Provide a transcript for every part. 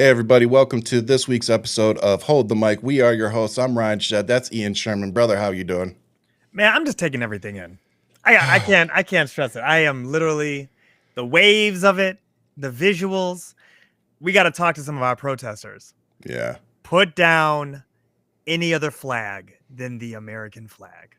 Hey, everybody. Welcome to this week's episode of Hold the Mic. We are your hosts. I'm Ryan Shedd. That's Ian Sherman. Brother, how you doing? Man, I'm just taking everything in. I can't stress it. I am literally the waves of it, the visuals. We got to talk to some of our protesters. Yeah. Put down any other flag than the American flag.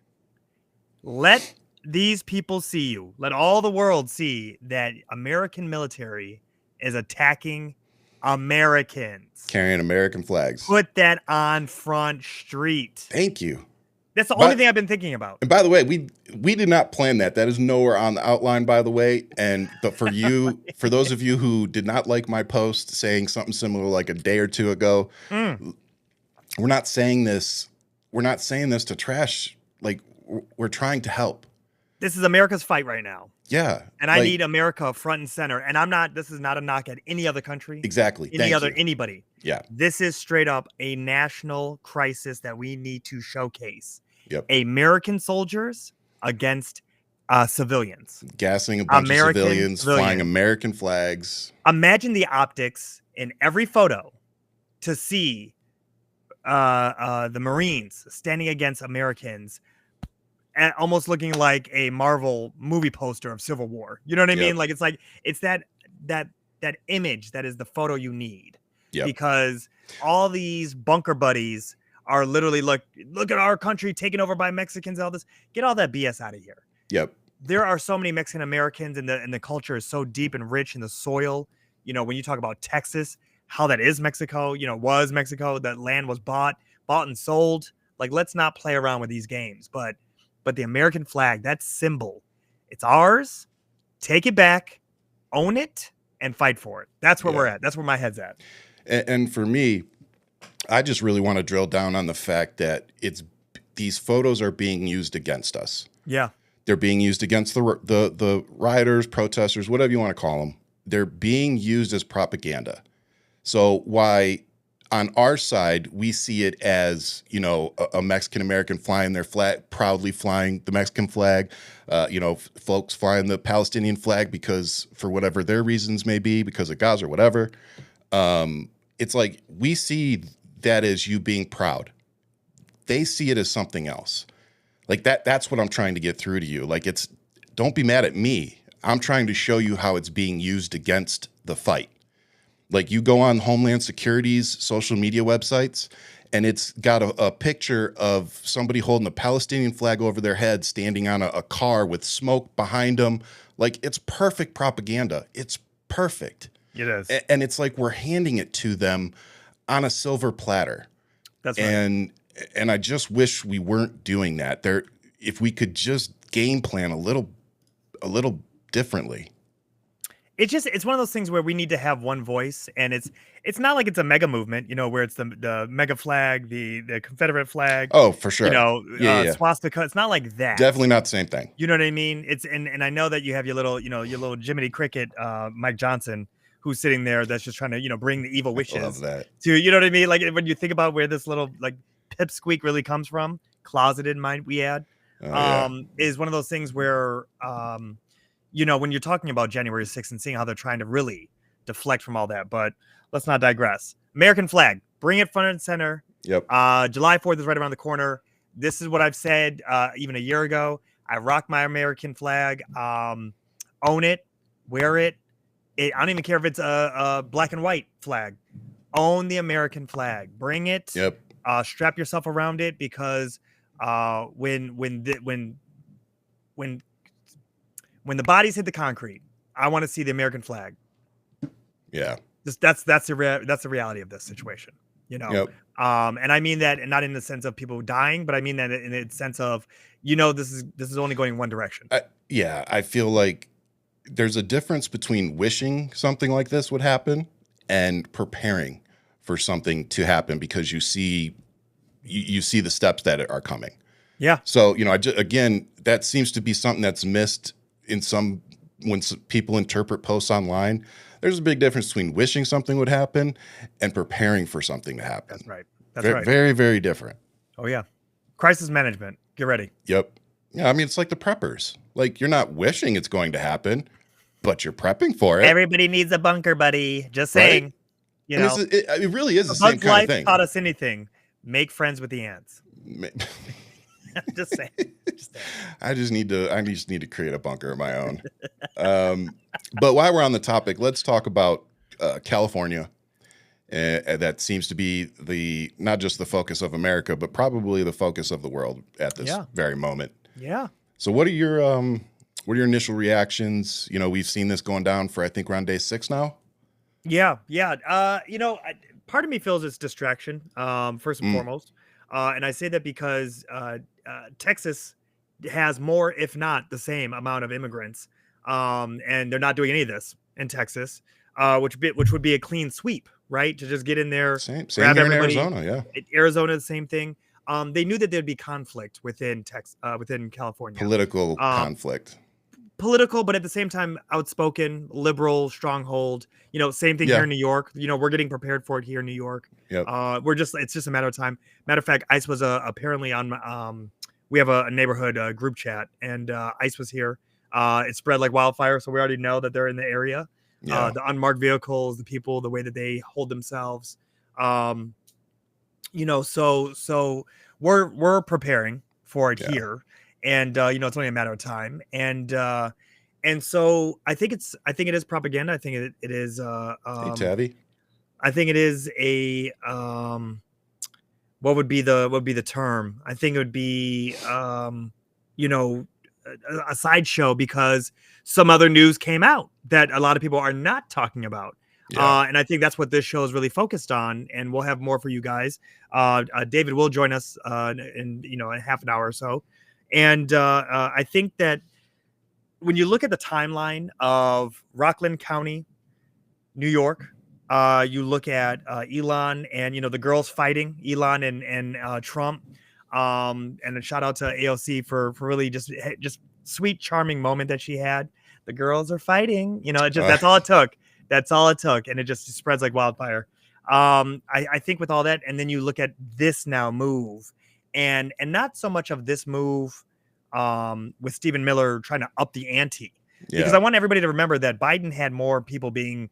Let these people see you. Let all the world see that American military is attacking Americans. Carrying American flags. Put that on Front Street. Thank you. That's the only thing I've been thinking about. And by the way, we did not plan that. That is nowhere on the outline, by the way. And but for those of you who did not like my post saying something similar like a day or two ago, we're not saying this. We're not saying this to trash. Like, we're trying to help. This is America's fight right now. Yeah. And I need America front and center. And this is not a knock at any other country. Exactly. Anybody. Yeah. This is straight up a national crisis that we need to showcase. Yep. American soldiers against civilians. Gassing a bunch of civilians, flying American flags. Imagine the optics in every photo to see the Marines standing against Americans, and almost looking like a Marvel movie poster of Civil War. You know what I mean? Like it's that image that is the photo you need. Yep. Because all these bunker buddies are literally look at our country taken over by Mexicans. All this, get all that BS out of here. Yep. There are so many Mexican Americans, and the culture is so deep and rich in the soil. You know, when you talk about Texas, how that is Mexico. You know, was Mexico. That land was bought and sold. Like, let's not play around with these games. But the American flag, that symbol, it's ours. Take it back, own it, and fight for it. That's where we're at. That's where my head's at. And for me, I just really want to drill down on the fact that these photos are being used against us. Yeah. They're being used against the rioters, protesters, whatever you want to call them. They're being used as propaganda. So why on our side, we see it as, you know, a Mexican American flying their flag, proudly flying the Mexican flag, folks flying the Palestinian flag because for whatever their reasons may be, because of Gaza or whatever. It's like we see that as you being proud. They see it as something else. Like that's what I'm trying to get through to you. Like, don't be mad at me. I'm trying to show you how it's being used against the fight. Like, you go on Homeland Security's social media websites, and it's got a picture of somebody holding a Palestinian flag over their head, standing on a car with smoke behind them. Like, it's perfect propaganda. It's perfect. It is. And it's like we're handing it to them on a silver platter. That's right. And I just wish we weren't doing that. If we could just game plan a little differently. It's one of those things where we need to have one voice, and it's not like it's a mega movement, you know, where it's the mega flag, the Confederate flag. Oh, for sure. You know, swastika. It's not like that. Definitely not the same thing. You know what I mean? It's and I know that you have your little Jiminy Cricket, Mike Johnson, who's sitting there that's just trying to, bring the evil wishes. I love that. To, you know what I mean? Like, when you think about where this little like pipsqueak really comes from, closeted, might we add, is one of those things where when you're talking about January 6th and seeing how they're trying to really deflect from all that, but let's not digress. American flag, bring it front and center. Yep. July 4th is right around the corner. This is what I've said even a year ago. I rock my American flag. Own it, wear it. I don't even care if it's a black and white flag. Own the American flag. Bring it. Yep. Strap yourself around it, because when the bodies hit the concrete, I want to see the American flag. Yeah. That's the reality of this situation. Yep. And I mean that, and not in the sense of people dying, but I mean that in the sense of, this is only going one direction. I feel like there's a difference between wishing something like this would happen and preparing for something to happen, because you see the steps that are coming. Yeah. So, again, that seems to be something that's missed when people interpret posts online. There's a big difference between wishing something would happen and preparing for something to happen. That's right. That's right. Very, very different. Oh, yeah. Crisis management. Get ready. Yep. Yeah, I mean, it's like the preppers. Like, you're not wishing it's going to happen, but you're prepping for it. Everybody needs a bunker buddy. Just saying. Right? You And know, it really is the if same Bugs kind of Life thing. taught us anything, make friends with the ants. Just saying. Just saying. I just need to create a bunker of my own. But while we're on the topic, let's talk about California. That seems to be not just the focus of America, but probably the focus of the world at this Yeah. very moment. Yeah. So, what are your initial reactions? You know, we've seen this going down for, I think we're on day 6 now. Yeah. Yeah. Part of me feels it's distraction, first and Mm, foremost. And I say that because Texas has more, if not the same amount of immigrants. And they're not doing any of this in Texas, which would be a clean sweep, right? To just get in there, same grab here in everybody. Arizona. Yeah, Arizona, the same thing. They knew that there'd be conflict within California. political Um, conflict. Political, but at the same time, outspoken, liberal, stronghold. Same thing here Yeah. in New York. We're getting prepared for it here in New York. Yep. It's just a matter of time. Matter of fact, ICE was apparently on. We have a neighborhood group chat, and ICE was here. It spread like wildfire, so we already know that they're in the area. Yeah. The unmarked vehicles, the people, the way that they hold themselves. Um, so we're preparing for it Yeah. here, and it's only a matter of time. And so I think it is propaganda. I think it is Hey, Tavi. I think it is a what would be the term? I think it would be you know a sideshow, because some other news came out that a lot of people are not talking about. Yeah. And I think that's what this show is really focused on, and we'll have more for you guys. David will join us in half an hour or so, and I think that when you look at the timeline of Rockland County, New York, you look at Elon and the girls fighting, Elon and Trump, and a shout out to AOC for really just sweet, charming moment that she had. The girls are fighting, that's all it took. That's all it took, and it just spreads like wildfire. I think with all that, and then you look at this now move, and not so much of this move with Stephen Miller trying to up the ante, because Yeah. I want everybody to remember that Biden had more people being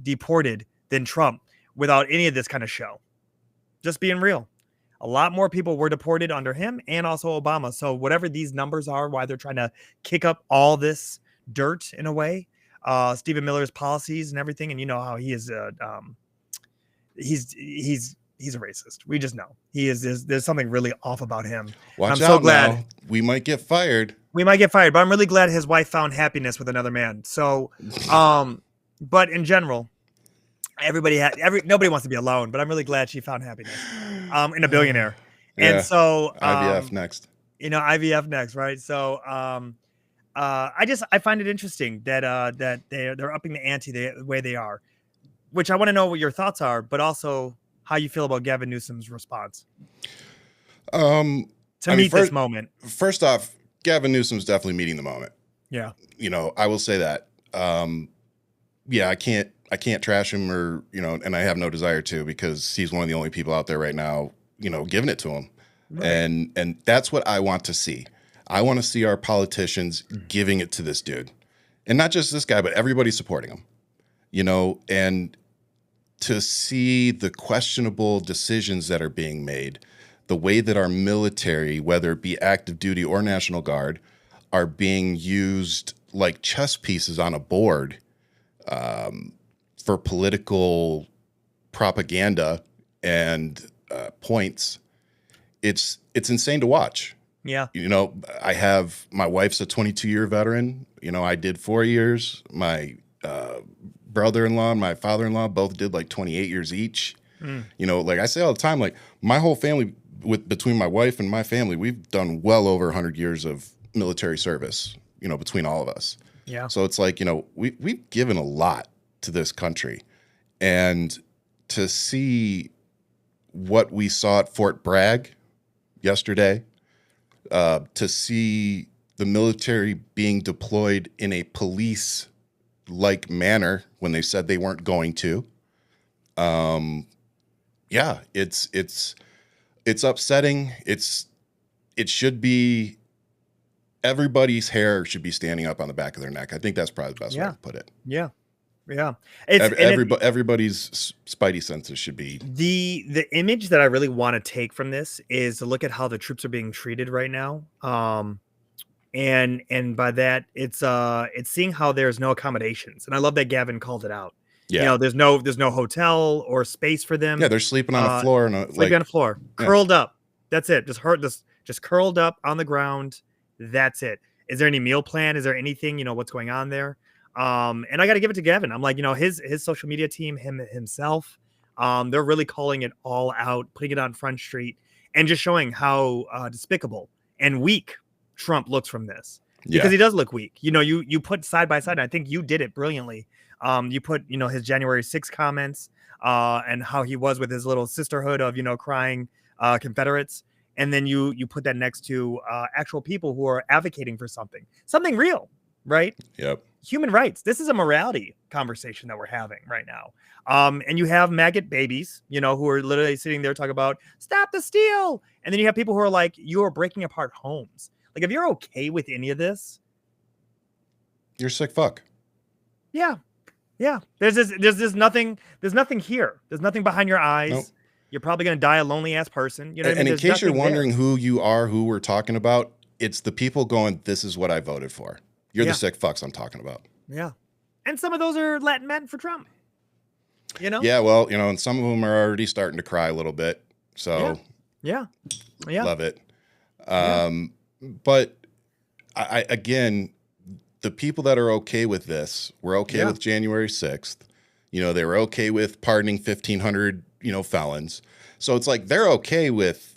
deported than Trump without any of this kind of show. Just being real. A lot more people were deported under him and also Obama. So whatever these numbers are, why they're trying to kick up all this dirt in a way, Stephen Miller's policies and everything, and you know how he is he's a racist. We just know he is. There's something really off about him. Watch I'm out so glad. now. We might get fired. We might get fired, but I'm really glad his wife found happiness with another man. So, but in general, nobody wants to be alone, but I'm really glad she found happiness in a billionaire. Yeah. And so IVF next. IVF next, right? So I find it interesting that they're upping the ante the way they are, which I want to know what your thoughts are, but also how you feel about Gavin Newsom's response this moment. First off, Gavin Newsom's definitely meeting the moment. Yeah. I will say that. Yeah, I can't trash him, or and I have no desire to, because he's one of the only people out there right now, giving it to him. Right. And that's what I want to see. I want to see our politicians giving it to this dude. And not just this guy, but everybody supporting him. And to see the questionable decisions that are being made, the way that our military, whether it be active duty or National Guard, are being used like chess pieces on a board for political propaganda and points. It's insane to watch. Yeah. I have, my wife's a 22-year veteran. I did 4 years. My brother-in-law and my father-in-law both did like 28 years each. Like I say all the time, like my whole family, between my wife and my family, we've done well over 100 years of military service, between all of us. Yeah. So it's like, we've given a lot to this country. And to see what we saw at Fort Bragg yesterday, to see the military being deployed in a police-like manner when they said they weren't going to, yeah, it's upsetting. It should be, everybody's hair should be standing up on the back of their neck. I think that's probably the best way to put it. Yeah. Yeah. It's Everybody's spidey senses should be. the image that I really want to take from this is to look at how the troops are being treated right now. And by that it's seeing how there's no accommodations. And I love that Gavin called it out. You Yeah. know, there's no hotel or space for them. Yeah, they're sleeping on a Uh floor and Sleeping on the floor, yeah. curled up. That's it. Just curled up on the ground. That's it. Is there any meal plan? Is there anything, what's going on there? And I got to give it to Gavin. I'm like, his social media team, himself, they're really calling it all out, putting it on Front Street, and just showing how despicable and weak Trump looks from this, because he does look weak. You put side by side, and I think you did it brilliantly. You put, his January 6th comments, and how he was with his little sisterhood of, crying Confederates. And then you put that next to actual people who are advocating for something real, right? Yep. Human rights. This is a morality conversation that we're having right now. And you have maggot babies, who are literally sitting there talking about stop the steal. And then you have people who are like, you're breaking apart homes. Like, if you're okay with any of this, you're a sick fuck. Yeah. Yeah. There's nothing here. There's nothing behind your eyes. Nope. You're probably going to die a lonely ass person. And in case you're wondering who you are, who we're talking about, it's the people going, this is what I voted for. You're the sick fucks I'm talking about. Yeah. And some of those are Latin men for Trump. Yeah, well, and some of them are already starting to cry a little bit. So yeah. Love it. But I again, the people that are okay with this were okay with January 6th. They were okay with pardoning 1,500, felons. So it's like they're okay with,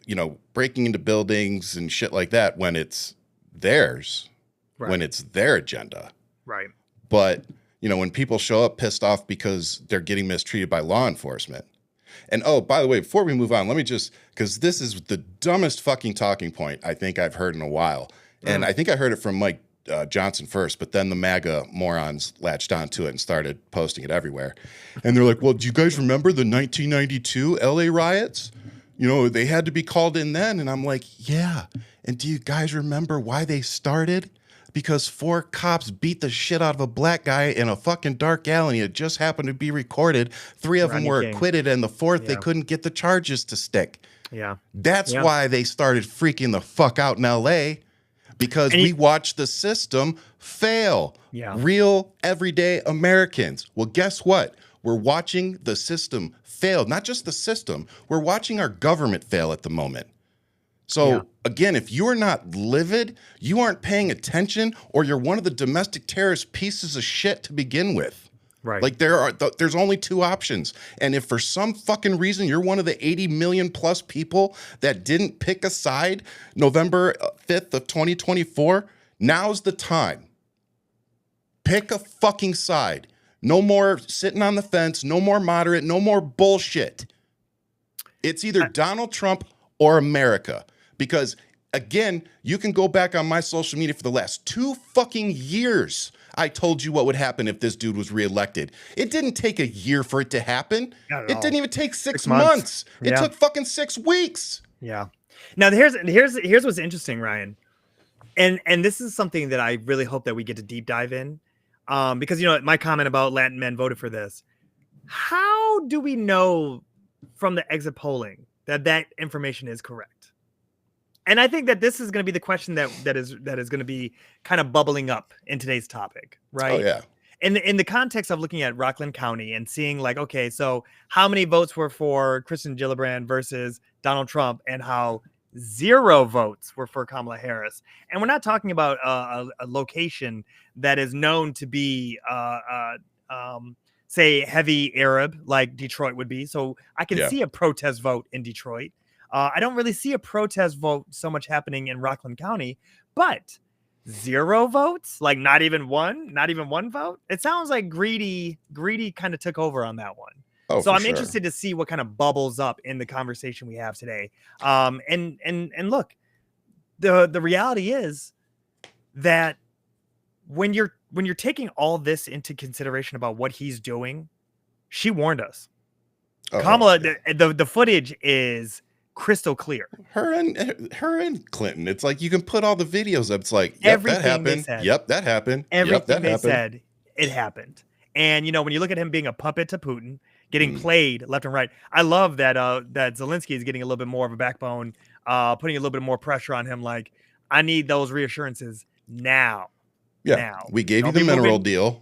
breaking into buildings and shit like that when it's theirs, when it's their agenda. Right. But, when people show up pissed off because they're getting mistreated by law enforcement. And, oh, by the way, before we move on, let me just, because this is the dumbest fucking talking point I think I've heard in a while. And I think I heard it from Mike Johnson first, but then the MAGA morons latched onto it and started posting it everywhere. And they're like, well, do you guys remember the 1992 LA riots? They had to be called in then. And I'm like, yeah. And do you guys remember why they started? Because 4 cops beat the shit out of a black guy in a fucking dark alley. It just happened to be recorded. 3 of them were acquitted, and the 4th, they couldn't get the charges to stick. Yeah. That's why they started freaking the fuck out in LA. Because we watched the system fail. Yeah. Real, everyday Americans. Well, guess what? We're watching the system fail. Not just the system. We're watching our government fail at the moment. So, again, if you're not livid, you aren't paying attention, or you're one of the domestic terrorist pieces of shit to begin with. Right. Like, there's only 2 options. And if for some fucking reason you're one of the 80 million plus people that didn't pick a side November 5th of 2024, now's the time. Pick a fucking side. No more sitting on the fence, no more moderate, no more bullshit. It's either Donald Trump or America. Because, again, you can go back on my social media for the last 2 fucking years. I told you what would happen if this dude was reelected. It didn't take a year for it to happen. It didn't even take 6 months. It took fucking 6 weeks. Yeah. Now here's what's interesting, Ryan. And this is something that I really hope that we get to deep dive in. Because my comment about Latin men voted for this. How do we know from the exit polling that information is correct? And I think that this is going to be the question that is going to be kind of bubbling up in today's topic, right? Oh, yeah. In the context of looking at Rockland County and seeing like, okay, so how many votes were for Kristen Gillibrand versus Donald Trump, and how 0 votes were for Kamala Harris. And we're not talking about a location that is known to be, say, heavy Arab like Detroit would be. So I can see a protest vote in Detroit. I don't really see a protest vote so much happening in Rockland County, but 0 votes, like not even one vote. It sounds like greedy kind of took over on that one. Oh, so I'm interested to see what kind of bubbles up in the conversation we have today. And look, the reality is that when you're taking all this into consideration about what he's doing, she warned us. Kamala, the footage is crystal clear. Her and Clinton. It's like you can put all the videos up. It's like, yep, that happened. Yep, that happened. Everything they said, it happened. And when you look at him being a puppet to Putin, getting played left and right, I love that that Zelensky is getting a little bit more of a backbone, putting a little bit more pressure on him. Like, I need those reassurances now. Yeah, we gave you the mineral deal.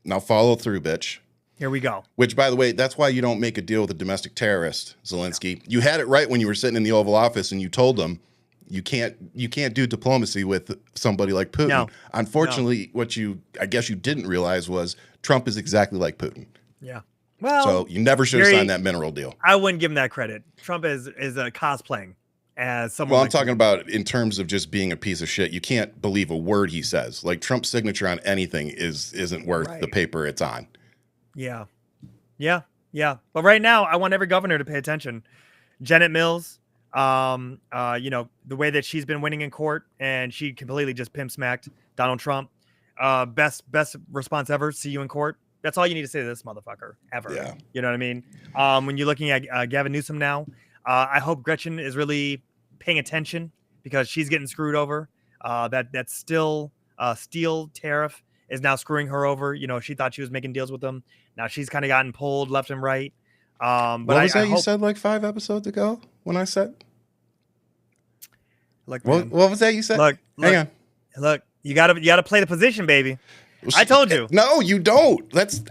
Now follow through, bitch. Here we go. Which, by the way, that's why you don't make a deal with a domestic terrorist, Zelensky. You had it right when you were sitting in the Oval Office and you told them you can't do diplomacy with somebody like Putin. No. Unfortunately, what I guess you didn't realize was Trump is exactly like Putin. Yeah. Well, so you never should have signed that mineral deal. I wouldn't give him that credit. Trump is cosplaying as someone. Well, I'm talking about in terms of just being a piece of shit. You can't believe a word he says. Like, Trump's signature on anything isn't worth the paper it's on. Yeah. But right now, I want every governor to pay attention. Janet Mills, the way that she's been winning in court, and she completely just pimp smacked Donald Trump. Best response ever. See you in court. That's all you need to say to this motherfucker ever. Yeah. You know what I mean? When you're looking at Gavin Newsom now, I hope Gretchen is really paying attention because she's getting screwed over. That steel tariff is now screwing her over. She thought she was making deals with them. Now she's kind of gotten pulled left and right. But what was that you said like 5 episodes ago when I said? Look, what was that you said? Hang on. Look, you gotta play the position, baby. I told you. No, you don't. That's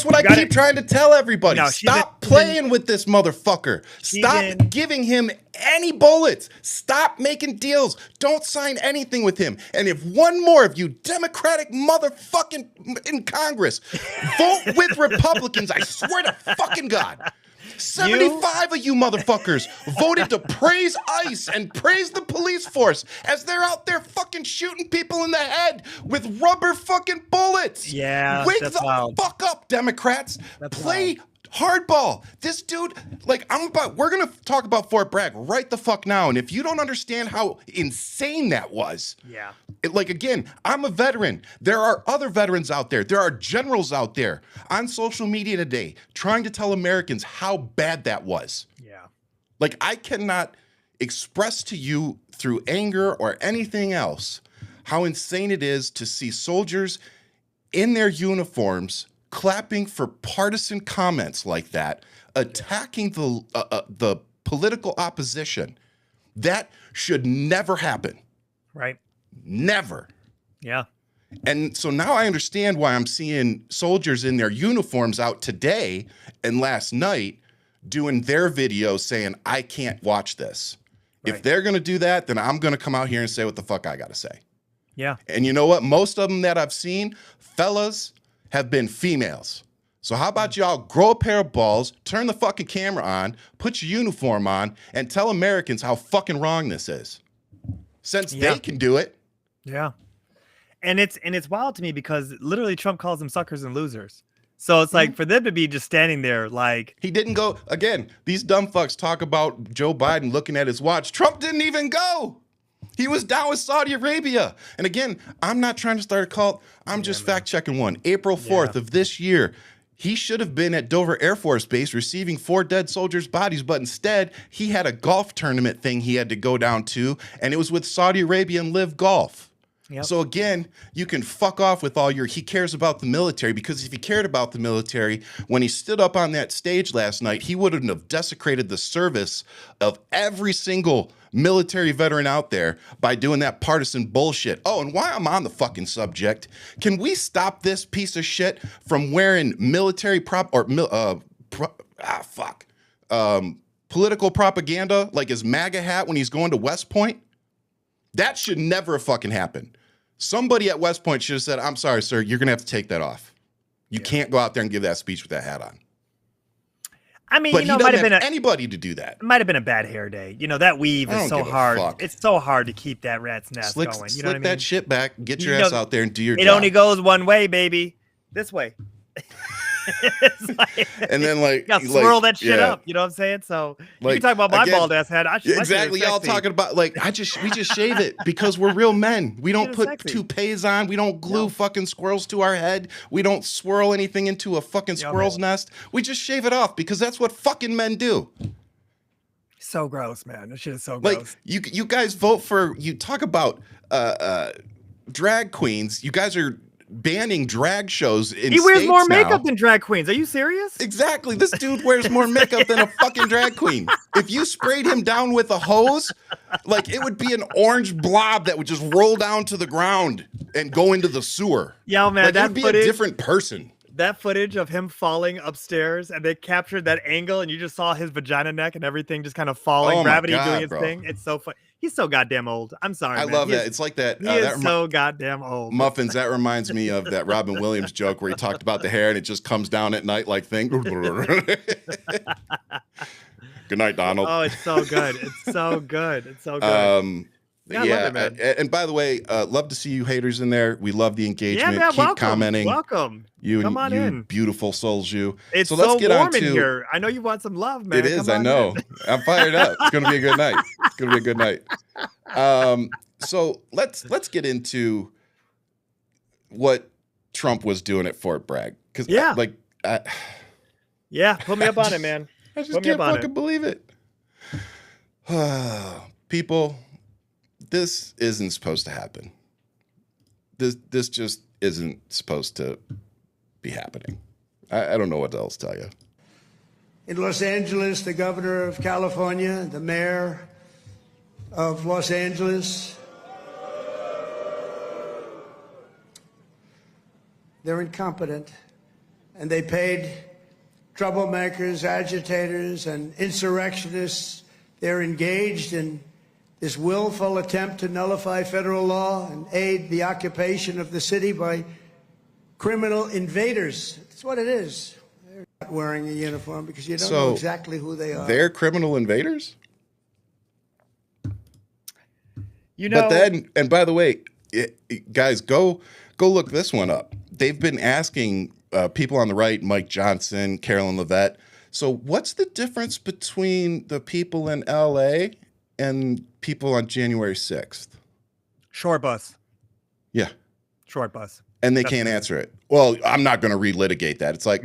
what I keep trying to tell everybody. No, stop playing with this motherfucker. Stop giving him any bullets. Stop making deals. Don't sign anything with him. And if one more of you Democratic motherfucking in Congress vote with Republicans, I swear to fucking God. 75 of you motherfuckers voted to praise ICE and praise the police force as they're out there fucking shooting people in the head with rubber fucking bullets. Yeah, wake the fuck up, Democrats. Play hardball. This dude, we're gonna talk about Fort Bragg right the fuck now. And if you don't understand how insane that was, again, I'm a veteran. There are other veterans out there. There are generals out there on social media today trying to tell Americans how bad that was. Yeah. I cannot express to you through anger or anything else how insane it is to see soldiers in their uniforms clapping for partisan comments like that, attacking the political opposition. That should never happen. Right. Never. Yeah. And so now I understand why I'm seeing soldiers in their uniforms out today and last night doing their videos saying, I can't watch this. Right. If they're going to do that, then I'm going to come out here and say what the fuck I got to say. Yeah. And you know what? Most of them that I've seen, fellas, have been females. So how about y'all grow a pair of balls, turn the fucking camera on, put your uniform on, and tell Americans how fucking wrong this is. Since they can do it. Yeah. And it's wild to me because literally Trump calls them suckers and losers. So it's like for them to be just standing there like... He didn't go... Again, these dumb fucks talk about Joe Biden looking at his watch. Trump didn't even go. He was down with Saudi Arabia. And again, I'm not trying to start a cult. I'm just fact-checking one. April 4th of this year, he should have been at Dover Air Force Base receiving 4 dead soldiers' bodies, but instead, he had a golf tournament thing he had to go down to, and it was with Saudi Arabia and Live Golf. Yep. So again, you can fuck off with all your, he cares about the military, because if he cared about the military, when he stood up on that stage last night, he wouldn't have desecrated the service of every single military veteran out there by doing that partisan bullshit. Oh, and while I'm on the fucking subject, can we stop this piece of shit from wearing military political propaganda like his MAGA hat when he's going to West Point? That should never have fucking happened. Somebody at West Point should have said, I'm sorry, sir, you're going to have to take that off. You can't go out there and give that speech with that hat on. I mean, but he doesn't have anybody to do that. It might have been a bad hair day. That weave is so hard. It's so hard to keep that rat's nest going. You know what I mean? Slick that shit back, get your ass out there and do your job. It only goes one way, baby. This way. And then you gotta swirl that shit up. You know what I'm saying? So you can talk about my bald ass head. Exactly. Y'all talking about we just shave it because we're real men. We don't put toupees on. We don't glue fucking squirrels to our head. We don't swirl anything into a fucking squirrel's nest. We just shave it off because that's what fucking men do. So gross, man. This shit is so gross. You guys vote for, you talk about drag queens. You guys are banning drag shows in He wears states more now. makeup than drag queens. Are you serious? Exactly. This dude wears more makeup than a fucking drag queen. If you sprayed him down with a hose, like it would be an orange blob that would just roll down to the ground and go into the sewer. Yeah, man, Like it would be a different person. That footage of him falling upstairs, and they captured that angle, and you just saw his vagina neck and everything just kind of falling, gravity doing its thing. It's so fun. He's so goddamn old. I'm sorry, I man. love that. It's like that. He is so goddamn old. Muffins, that reminds me of that Robin Williams joke where he talked about the hair and it just comes down at night like thing. Good night, Donald. Oh, it's so good. It's so good. It's so good. Yeah, I love it, man. And by the way, love to see you haters in there. We love the engagement. Yeah, man, Keep commenting. Welcome. Come on in. Beautiful souls, you. It's so let's get warm in here. I know you want some love, man. It is. I know. I'm fired up. It's going to be a good night. It's going to be a good night. So let's get into what Trump was doing at Fort Bragg. Because yeah, put me up on it, man. I just can't fucking believe it. People, this isn't supposed to happen. This just isn't supposed to be happening. I don't know what else to tell you. In Los Angeles, the governor of California, the mayor of Los Angeles, they're incompetent, and they paid troublemakers, agitators, and insurrectionists. They're engaged in this willful attempt to nullify federal law and aid the occupation of the city by criminal invaders. That's what it is. They're not wearing a uniform because you don't know exactly who they are. They're criminal invaders? You know. But then, and by the way, guys, go look this one up. They've been asking people on the right, Mike Johnson, Carolyn Levitt. So what's the difference between the people in LA and people on January 6th? Short bus. Yeah. Short bus. And they can't answer it. Well, I'm not going to relitigate that. It's like,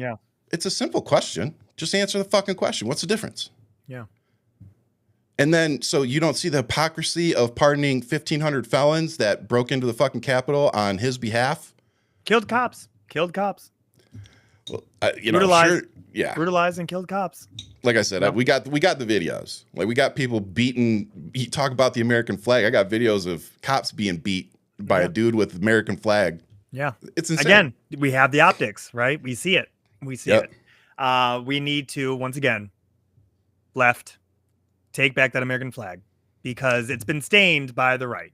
it's a simple question. Just answer the fucking question. What's the difference? Yeah. And then, so you don't see the hypocrisy of pardoning 1,500 felons that broke into the fucking Capitol on his behalf? Killed cops. Well, brutalized, brutalized and killed cops. Like I said, we got the videos. Like we got people beaten. You talk about the American flag. I got videos of cops being beat by a dude with American flag. Yeah, it's insane. Again, we have the optics, right? We see it. it. We need to once again, left, take back that American flag because it's been stained by the right,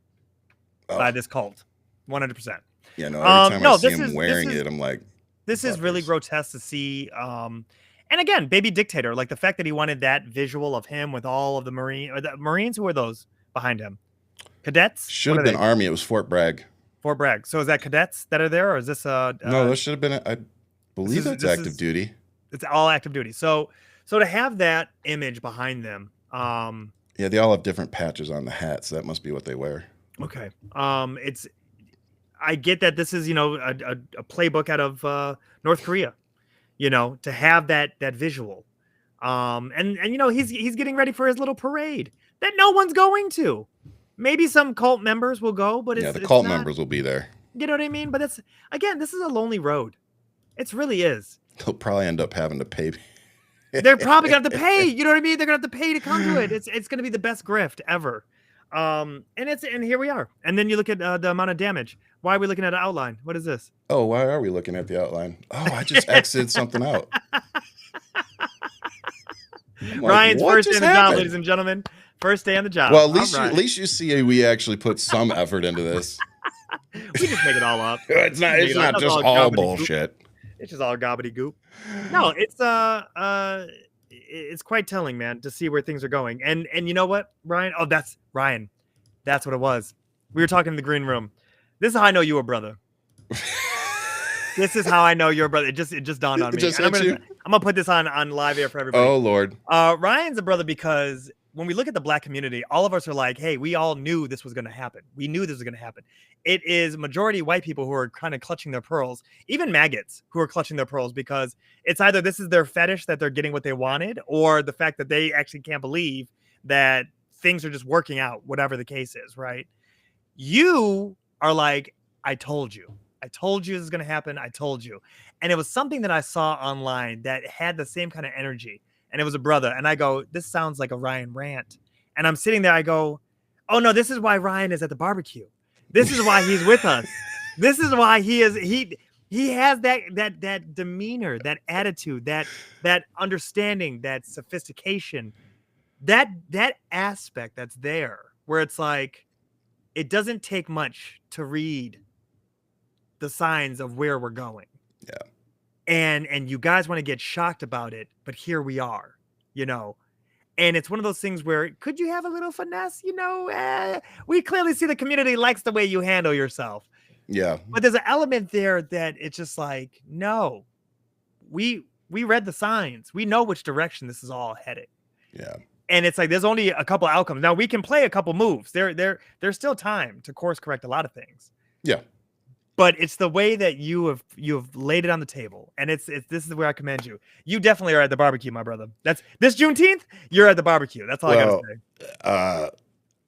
by this cult, 100%. Yeah, no. Every time I see him wearing it, I'm like. This is really grotesque to see. And again, baby dictator, like the fact that he wanted that visual of him with all of the Marines. Who are those behind him? Cadets? Should have been Army. It was Fort Bragg. Fort Bragg. So is that cadets that are there, or is this no, this should have been. I believe it's active duty. It's all active duty. So to have that image behind them. Yeah, they all have different patches on the hats. So that must be what they wear. Okay. I get that this is, a playbook out of North Korea, to have that visual. And he's getting ready for his little parade that no one's going to. Maybe some cult members will go, but the cult members will be there. You know what I mean? But this is a lonely road. It really is. They'll probably end up having to pay. They're probably gonna have to pay. You know what I mean? They're gonna have to pay to come to it. It's gonna be the best grift ever. And here we are. And then you look at the amount of damage. Why are we looking at an outline? What is this? Oh, why are we looking at the outline? Oh, I just exited something out. Ryan's first day on the job, ladies and gentlemen. First day on the job. Well, at least you see we actually put some effort into this. We just make it all up. It's not just all bullshit. It's just all gobbledygook. No, it's quite telling, man, to see where things are going. And you know what, Ryan? Oh, that's Ryan. That's what it was. We were talking in the green room. This is how I know you were brother. This is how I know you're a brother. It just dawned on me. I'm gonna put this on live air for everybody. Oh Lord. Ryan's a brother because when we look at the black community, all of us are like, hey, we all knew this was going to happen. We knew this was going to happen. It is majority white people who are kind of clutching their pearls, even maggots who are clutching their pearls, because it's either this is their fetish that they're getting what they wanted, or the fact that they actually can't believe that things are just working out, whatever the case is, right? You are like, I told you I told you this is going to happen. I told you. And it was something that I saw online that had the same kind of energy. And it was a brother. And I go, this sounds like a Ryan rant. And I'm sitting there. I go, oh, no, this is why Ryan is at the barbecue. This is why he's with us. This is why he has that demeanor, that attitude, that understanding, that sophistication, that aspect that's there where it's like, it doesn't take much to read the signs of where we're going. Yeah. And you guys want to get shocked about it, but here we are, you know. And it's one of those things where could you have a little finesse? You know, we clearly see the community likes the way you handle yourself. Yeah. But there's an element there that it's just like, no, we read the signs. We know which direction this is all headed. Yeah. And it's like there's only a couple outcomes. Now we can play a couple moves. There's still time to course correct a lot of things. Yeah. But it's the way that you have laid it on the table, and it's this is where I commend you. You definitely are at the barbecue, my brother. That's this Juneteenth. You're at the barbecue. That's all I gotta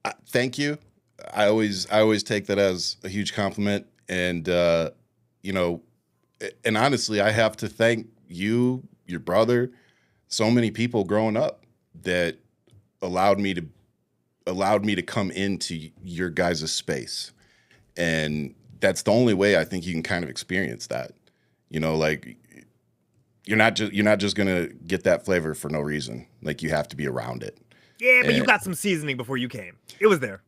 say. Thank you. I always take that as a huge compliment, and you know, and honestly, I have to thank you, your brother, so many people growing up that allowed me to come into your guys' space, and that's the only way I think you can kind of experience that. You know, like you're not just gonna get that flavor for no reason. Like you have to be around it. Yeah, but you got some seasoning before you came. It was there.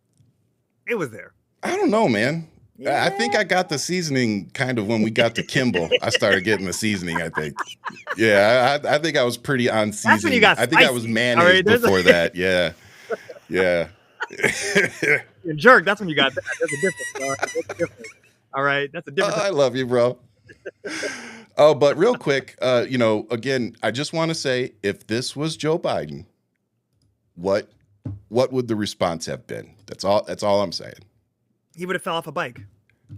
I don't know, man. Yeah. I think I got the seasoning kind of when we got to Kimball. I started getting the seasoning, I think. Yeah, I think I was pretty on seasoning. That's when you got spicy. I think I was mayonnaise before that. Yeah. Yeah. You're a jerk. That's when you got that. There's a difference. That's a difference. All right. That's a difference. I love you, bro. Oh, but real quick, you know, again, I just want to say, if this was Joe Biden, what would the response have been? That's all I'm saying. He would have fell off a bike.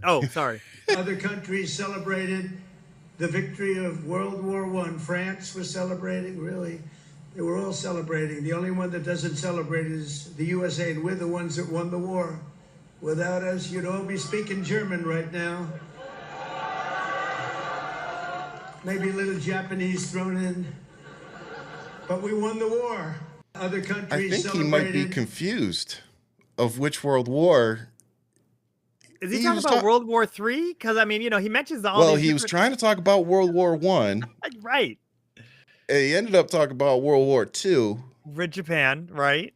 Oh, sorry. Other countries celebrated the victory of World War I. France was celebrating, really. They were all celebrating. The only one that doesn't celebrate is the USA, and we're the ones that won the war. Without us, you'd all be speaking German right now. Maybe a little Japanese thrown in. But we won the war. Other countries I think he might be confused of which World War. Is he talking about World War III? Because, I mean, you know, he mentions all Well, he was trying to talk about World War I. Right. And he ended up talking about World War II. With Japan, right?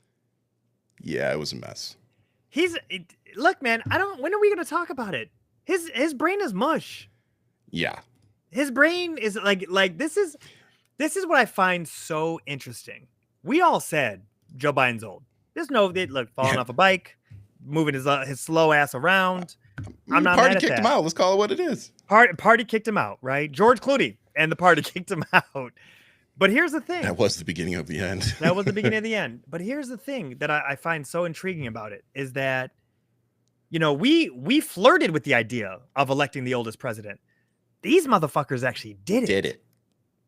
Yeah, it was a mess. Look, man, when are we going to talk about it? His brain is mush. Yeah. His brain is like this is what I find so interesting. We all said Joe Biden's old. There's no falling off a bike, moving his slow ass around. I'm not mad at that. Party kicked him out. Let's call it what it is. Party kicked him out, right? George Clooney and the party kicked him out. But here's the thing. That was the beginning of the end. That was the beginning of the end. But here's the thing that I find so intriguing about it is that, you know, we flirted with the idea of electing the oldest president. These motherfuckers actually did it.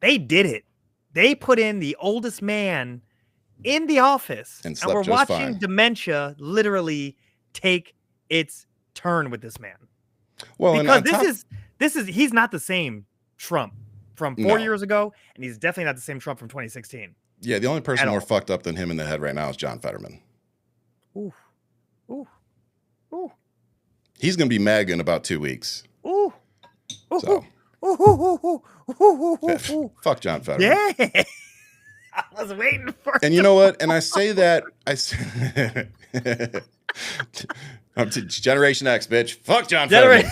They did it. They put in the oldest man in the office, and we're watching dementia literally take its turn with this man. Well, because he's not the same Trump from 4 years ago, and he's definitely not the same Trump from 2016. Yeah, the only person more fucked up than him in the head right now is John Fetterman. Ooh. He's gonna be MAGA in about 2 weeks. Ooh. So. Fuck John Fetterman. Yeah. I was waiting for it. And you know what? And I say that I'm Generation X, bitch. Fuck John Fetterman.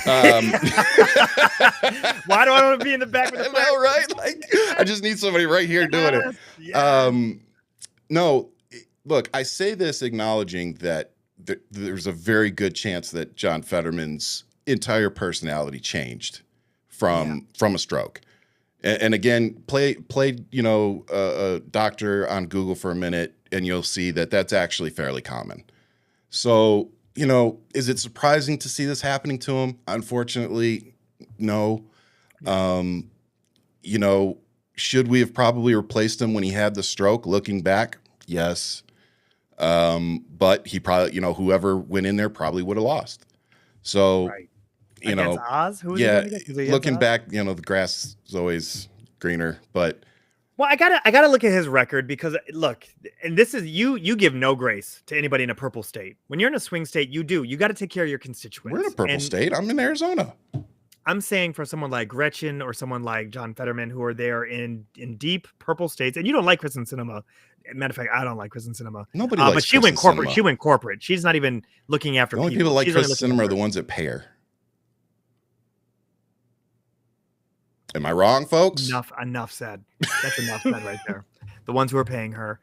Why do I want to be in the back with the I know, right? Like, I just need somebody right here doing it. Yes. No, look, I say this acknowledging that there's a very good chance that John Fetterman's entire personality changed from a stroke. And again, play you know, a doctor on Google for a minute, and you'll see that that's actually fairly common. So, you know, is it surprising to see this happening to him? Unfortunately, no. You know, should we have probably replaced him when he had the stroke? Looking back, yes. But he probably, you know, whoever went in there probably would have lost. So, you Against know, Oz? Who was he yeah, going against? Was he against looking Oz? back, the grass is always greener, but Well, I gotta look at his record because look, and this is you give no grace to anybody in a purple state. When you're in a swing state, you got to take care of your constituents. we're in a purple state. I'm in Arizona. I'm saying for someone like Gretchen or someone like John Fetterman who are there in deep purple states, and you don't like Kristen Sinema. Matter of fact, I don't like Kristen Sinema. Nobody likes but she Kristen went corporate. Sinema. She went corporate. She's not even looking after The only people. people like She's only Kristen looking Sinema are after- the ones that pay her. Am I wrong, folks? Enough said. That's enough said right there. The ones who are paying her.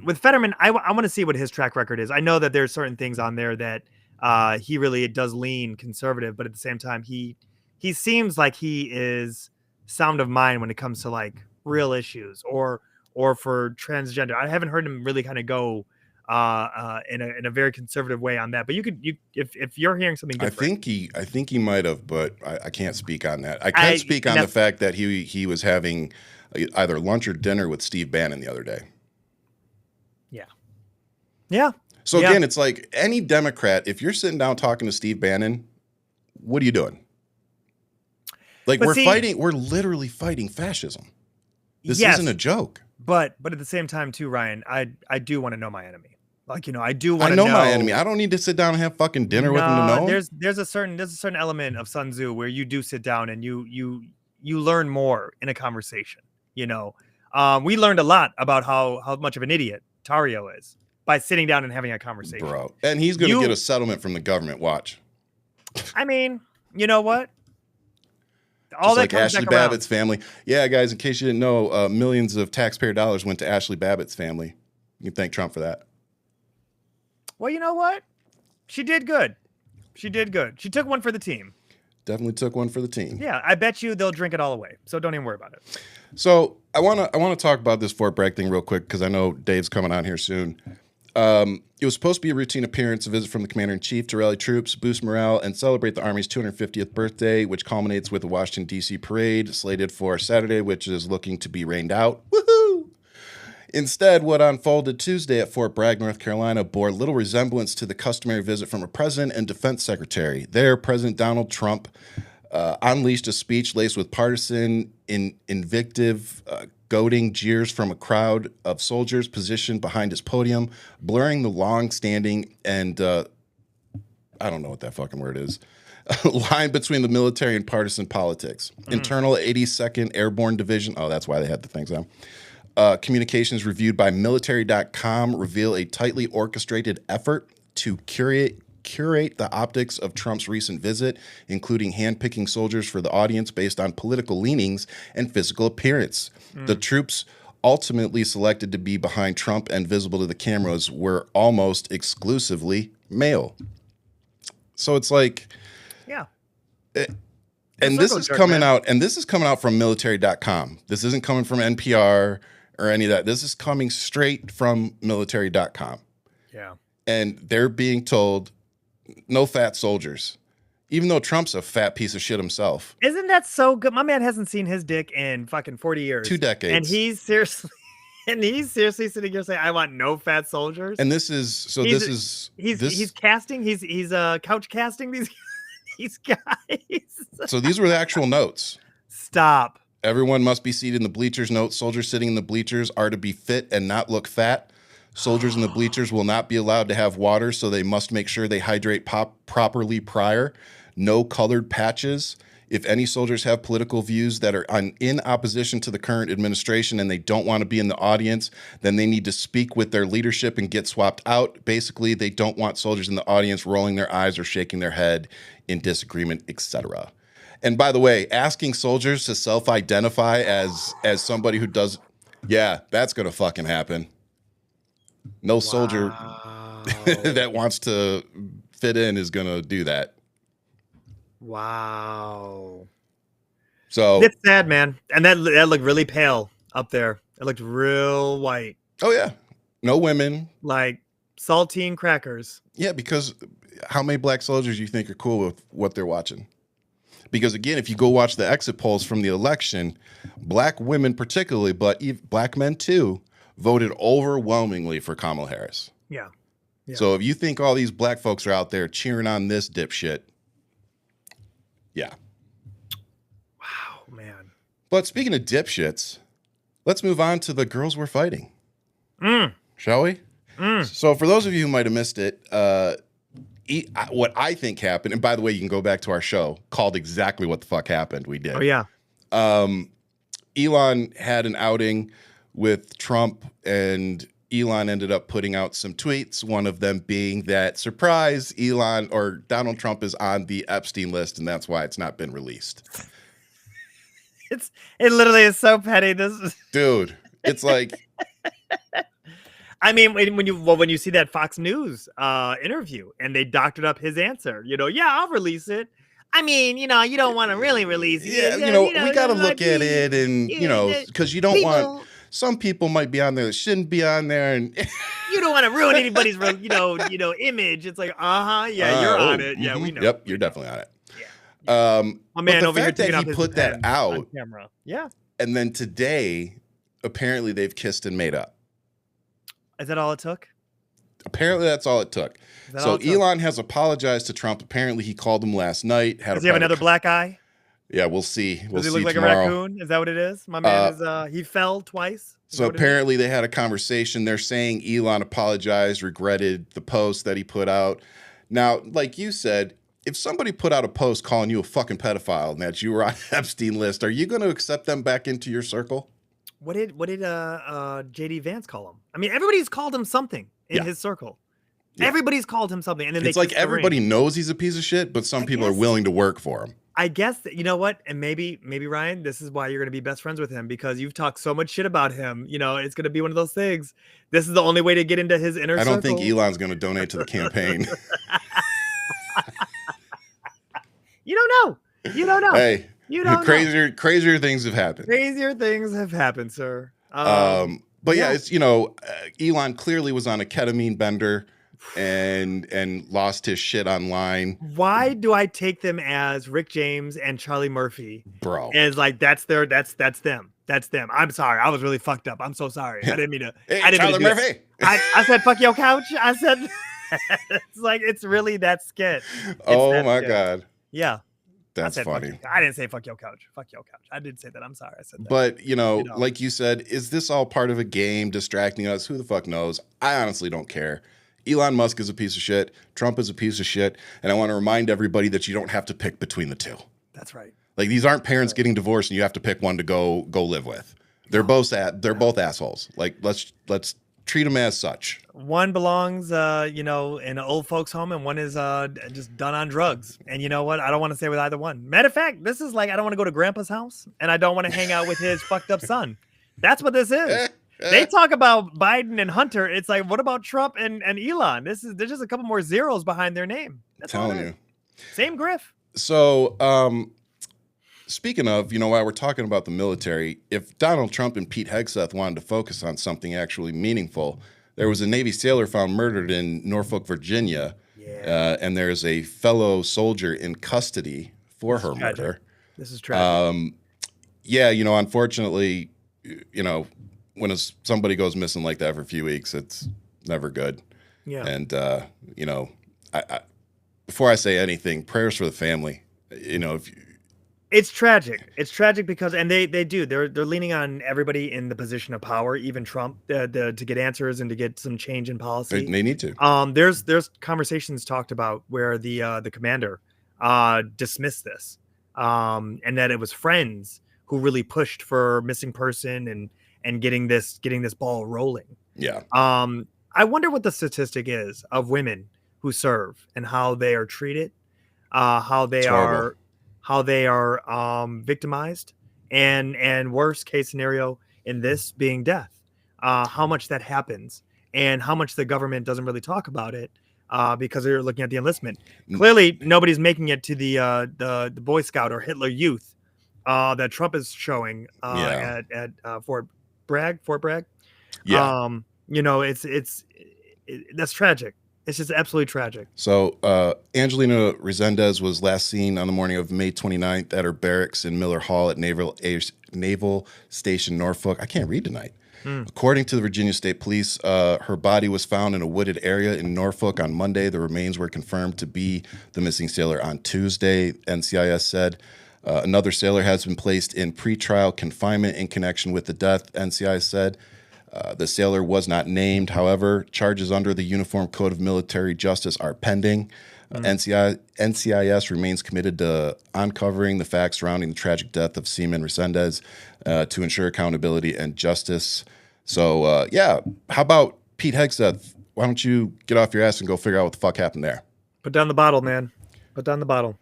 With Fetterman, I want to see what his track record is. I know that there's certain things on there that he really does lean conservative, but at the same time, he seems like he is sound of mind when it comes to like real issues or for transgender. I haven't heard him really kind of go in a very conservative way on that. But if you're hearing something different, I think he might have, but I can't speak on that. I can speak on the fact that he was having either lunch or dinner with Steve Bannon the other day. Yeah. So again, it's like any Democrat, if you're sitting down talking to Steve Bannon, what are you doing? Like we're literally fighting fascism. This isn't a joke. But at the same time too, Ryan, I do want to know my enemy. Like, I do want to know my enemy. I don't need to sit down and have fucking dinner with him to know him. There's a certain element of Sun Tzu where you do sit down and you learn more in a conversation. We learned a lot about how much of an idiot Tario is by sitting down and having a conversation. Bro. And he's going to get a settlement from the government. Watch. I mean, you know what? All just that like Ashley Babbitt's family. Yeah, guys, in case you didn't know, millions of taxpayer dollars went to Ashley Babbitt's family. You can thank Trump for that. Well, you know what? She did good. She took one for the team. Definitely took one for the team. Yeah, I bet you they'll drink it all away. So don't even worry about it. So I want to talk about this Fort Bragg thing real quick because I know Dave's coming on here soon. It was supposed to be a routine appearance, a visit from the commander-in-chief to rally troops, boost morale, and celebrate the Army's 250th birthday, which culminates with the Washington, D.C. parade slated for Saturday, which is looking to be rained out. Woohoo! Instead, what unfolded Tuesday at Fort Bragg, North Carolina, bore little resemblance to the customary visit from a president and defense secretary. There, President Donald Trump unleashed a speech laced with partisan invective, goading jeers from a crowd of soldiers positioned behind his podium, blurring the long-standing and I don't know what that fucking word is, line between the military and partisan politics. Internal 82nd Airborne Division, oh, that's why they had the things on. Communications reviewed by military.com reveal a tightly orchestrated effort to curate the optics of Trump's recent visit, including handpicking soldiers for the audience based on political leanings and physical appearance. The troops ultimately selected to be behind Trump and visible to the cameras were almost exclusively male. So it's like, yeah. And this is coming out, from military.com. This isn't coming from NPR or any of that. This is coming straight from military.com. Yeah. And they're being told no fat soldiers, even though Trump's a fat piece of shit himself. Isn't that so good? My man hasn't seen his dick in fucking 40 years. 2 decades. And he's seriously sitting here saying, I want no fat soldiers. And he's casting, he's couch casting these guys. So these were the actual notes. Stop. Everyone must be seated in the bleachers. Note, soldiers sitting in the bleachers are to be fit and not look fat. Soldiers in the bleachers will not be allowed to have water, so they must make sure they hydrate properly prior. No colored patches. If any soldiers have political views that are in opposition to the current administration and they don't want to be in the audience, then they need to speak with their leadership and get swapped out. Basically, they don't want soldiers in the audience rolling their eyes or shaking their head in disagreement, etc. And by the way, asking soldiers to self-identify as somebody who does, yeah, that's going to fucking happen. No soldier that wants to fit in is going to do that. Wow. So it's sad, man. And that looked really pale up there. It looked real white. Oh, yeah. No women. Like saltine crackers. Yeah, because how many black soldiers do you think are cool with what they're watching? Because, again, if you go watch the exit polls from the election, black women particularly, but black men too, voted overwhelmingly for Kamala Harris. Yeah. So if you think all these black folks are out there cheering on this dipshit, Yeah. Wow, man. But speaking of dipshits, let's move on to the girls we're fighting. Shall we? So for those of you who might have missed it, what I think happened, and by the way, you can go back to our show called exactly what the fuck happened. We did. Oh, yeah. Elon had an outing with Trump, and Elon ended up putting out some tweets, one of them being that, surprise, Elon or Donald Trump is on the Epstein list, and that's why it's not been released. It literally is so petty. Dude, it's like... I mean, when you see that Fox News interview and they doctored up his answer, yeah, I'll release it. I mean, you don't want to really release it. Yeah, we got to look at it, and because you don't want... Some people might be on there that shouldn't be on there, and you don't want to ruin anybody's, image. It's like, you're on it. Yeah, we know. Yep, you're definitely on it. Yeah. My man but over the fact here that he put that out on camera. Yeah. And then today, apparently they've kissed and made up. Is that all it took? Apparently that's all it took. So Elon has apologized to Trump. Apparently he called him last night. Does he have another black eye? Yeah, we'll see. Does he see look like tomorrow. a raccoon? Is that what it is? My man he fell twice. So apparently they had a conversation. They're saying Elon apologized, regretted the post that he put out. Now, like you said, if somebody put out a post calling you a fucking pedophile and that you were on Epstein list, are you going to accept them back into your circle? What did JD Vance call him? I mean, everybody's called him something in his circle. Yeah. Everybody's called him something, and then it's like everybody knows he's a piece of shit, but some people are willing to work for him. I guess that, you know what, and maybe Ryan, this is why you're going to be best friends with him, because you've talked so much shit about him. It's going to be one of those things. This is the only way to get into his inner circle. I don't think Elon's going to donate to the campaign. You don't know. Hey, you don't know. Crazier things have happened. Crazier things have happened, sir. But yeah, it's Elon clearly was on a ketamine bender and lost his shit online. Why do I take them as Rick James and Charlie Murphy? Bro. And it's like that's them. That's them. I'm sorry. I was really fucked up. I'm so sorry. I didn't mean to. Hey, I didn't Charlie mean to Murphy. I said fuck your couch. I said it's like it's really that skit. Oh my God. Yeah. That's funny. I didn't say fuck your couch. Fuck your couch. I didn't say that. I'm sorry. I said that. But, like you said, is this all part of a game distracting us? Who the fuck knows? I honestly don't care. Elon Musk is a piece of shit. Trump is a piece of shit. And I want to remind everybody that you don't have to pick between the two. That's right. Like, these aren't parents getting divorced and you have to pick one to go live with. They're both assholes. Like, let's treat them as such. One belongs, in an old folks home, and one is just done on drugs. And you know what? I don't want to say with either one. Matter of fact, this is like I don't want to go to Grandpa's house, and I don't want to hang out with his fucked up son. That's what this is. They talk about Biden and Hunter. It's like, what about Trump and Elon? There's just a couple more zeros behind their name. That's I'm telling you. Same griff. So, speaking of, while we're talking about the military, if Donald Trump and Pete Hegseth wanted to focus on something actually meaningful, there was a Navy sailor found murdered in Norfolk, Virginia, and there's a fellow soldier in custody for her murder. This is tragic. Unfortunately, when somebody goes missing like that for a few weeks, it's never good. Yeah. And, I before I say anything, prayers for the family. It's tragic. It's tragic because, and they're leaning on everybody in the position of power, even Trump, to get answers and to get some change in policy. They need to. There's conversations talked about where the commander dismissed this, and that it was friends who really pushed for missing person and getting this ball rolling. Yeah. I wonder what the statistic is of women who serve and how they are treated, how they are victimized, and worst case scenario in this being death, how much that happens and how much the government doesn't really talk about it, because they're looking at the enlistment. Clearly nobody's making it to the Boy Scout or Hitler Youth that Trump is showing at Fort Bragg. Yeah. That's tragic. It's just absolutely tragic. So Angelina Resendez was last seen on the morning of May 29th at her barracks in Miller Hall at Naval Station Norfolk. I can't read tonight. According to the Virginia State Police, her body was found in a wooded area in Norfolk on Monday. The remains were confirmed to be the missing sailor on Tuesday, NCIS said. Another sailor has been placed in pretrial confinement in connection with the death, NCIS said. The sailor was not named. However, charges under the Uniform Code of Military Justice are pending. NCIS remains committed to uncovering the facts surrounding the tragic death of Seaman Resendez to ensure accountability and justice. So, how about Pete Hegseth? Why don't you get off your ass and go figure out what the fuck happened there? Put down the bottle, man. Put down the bottle.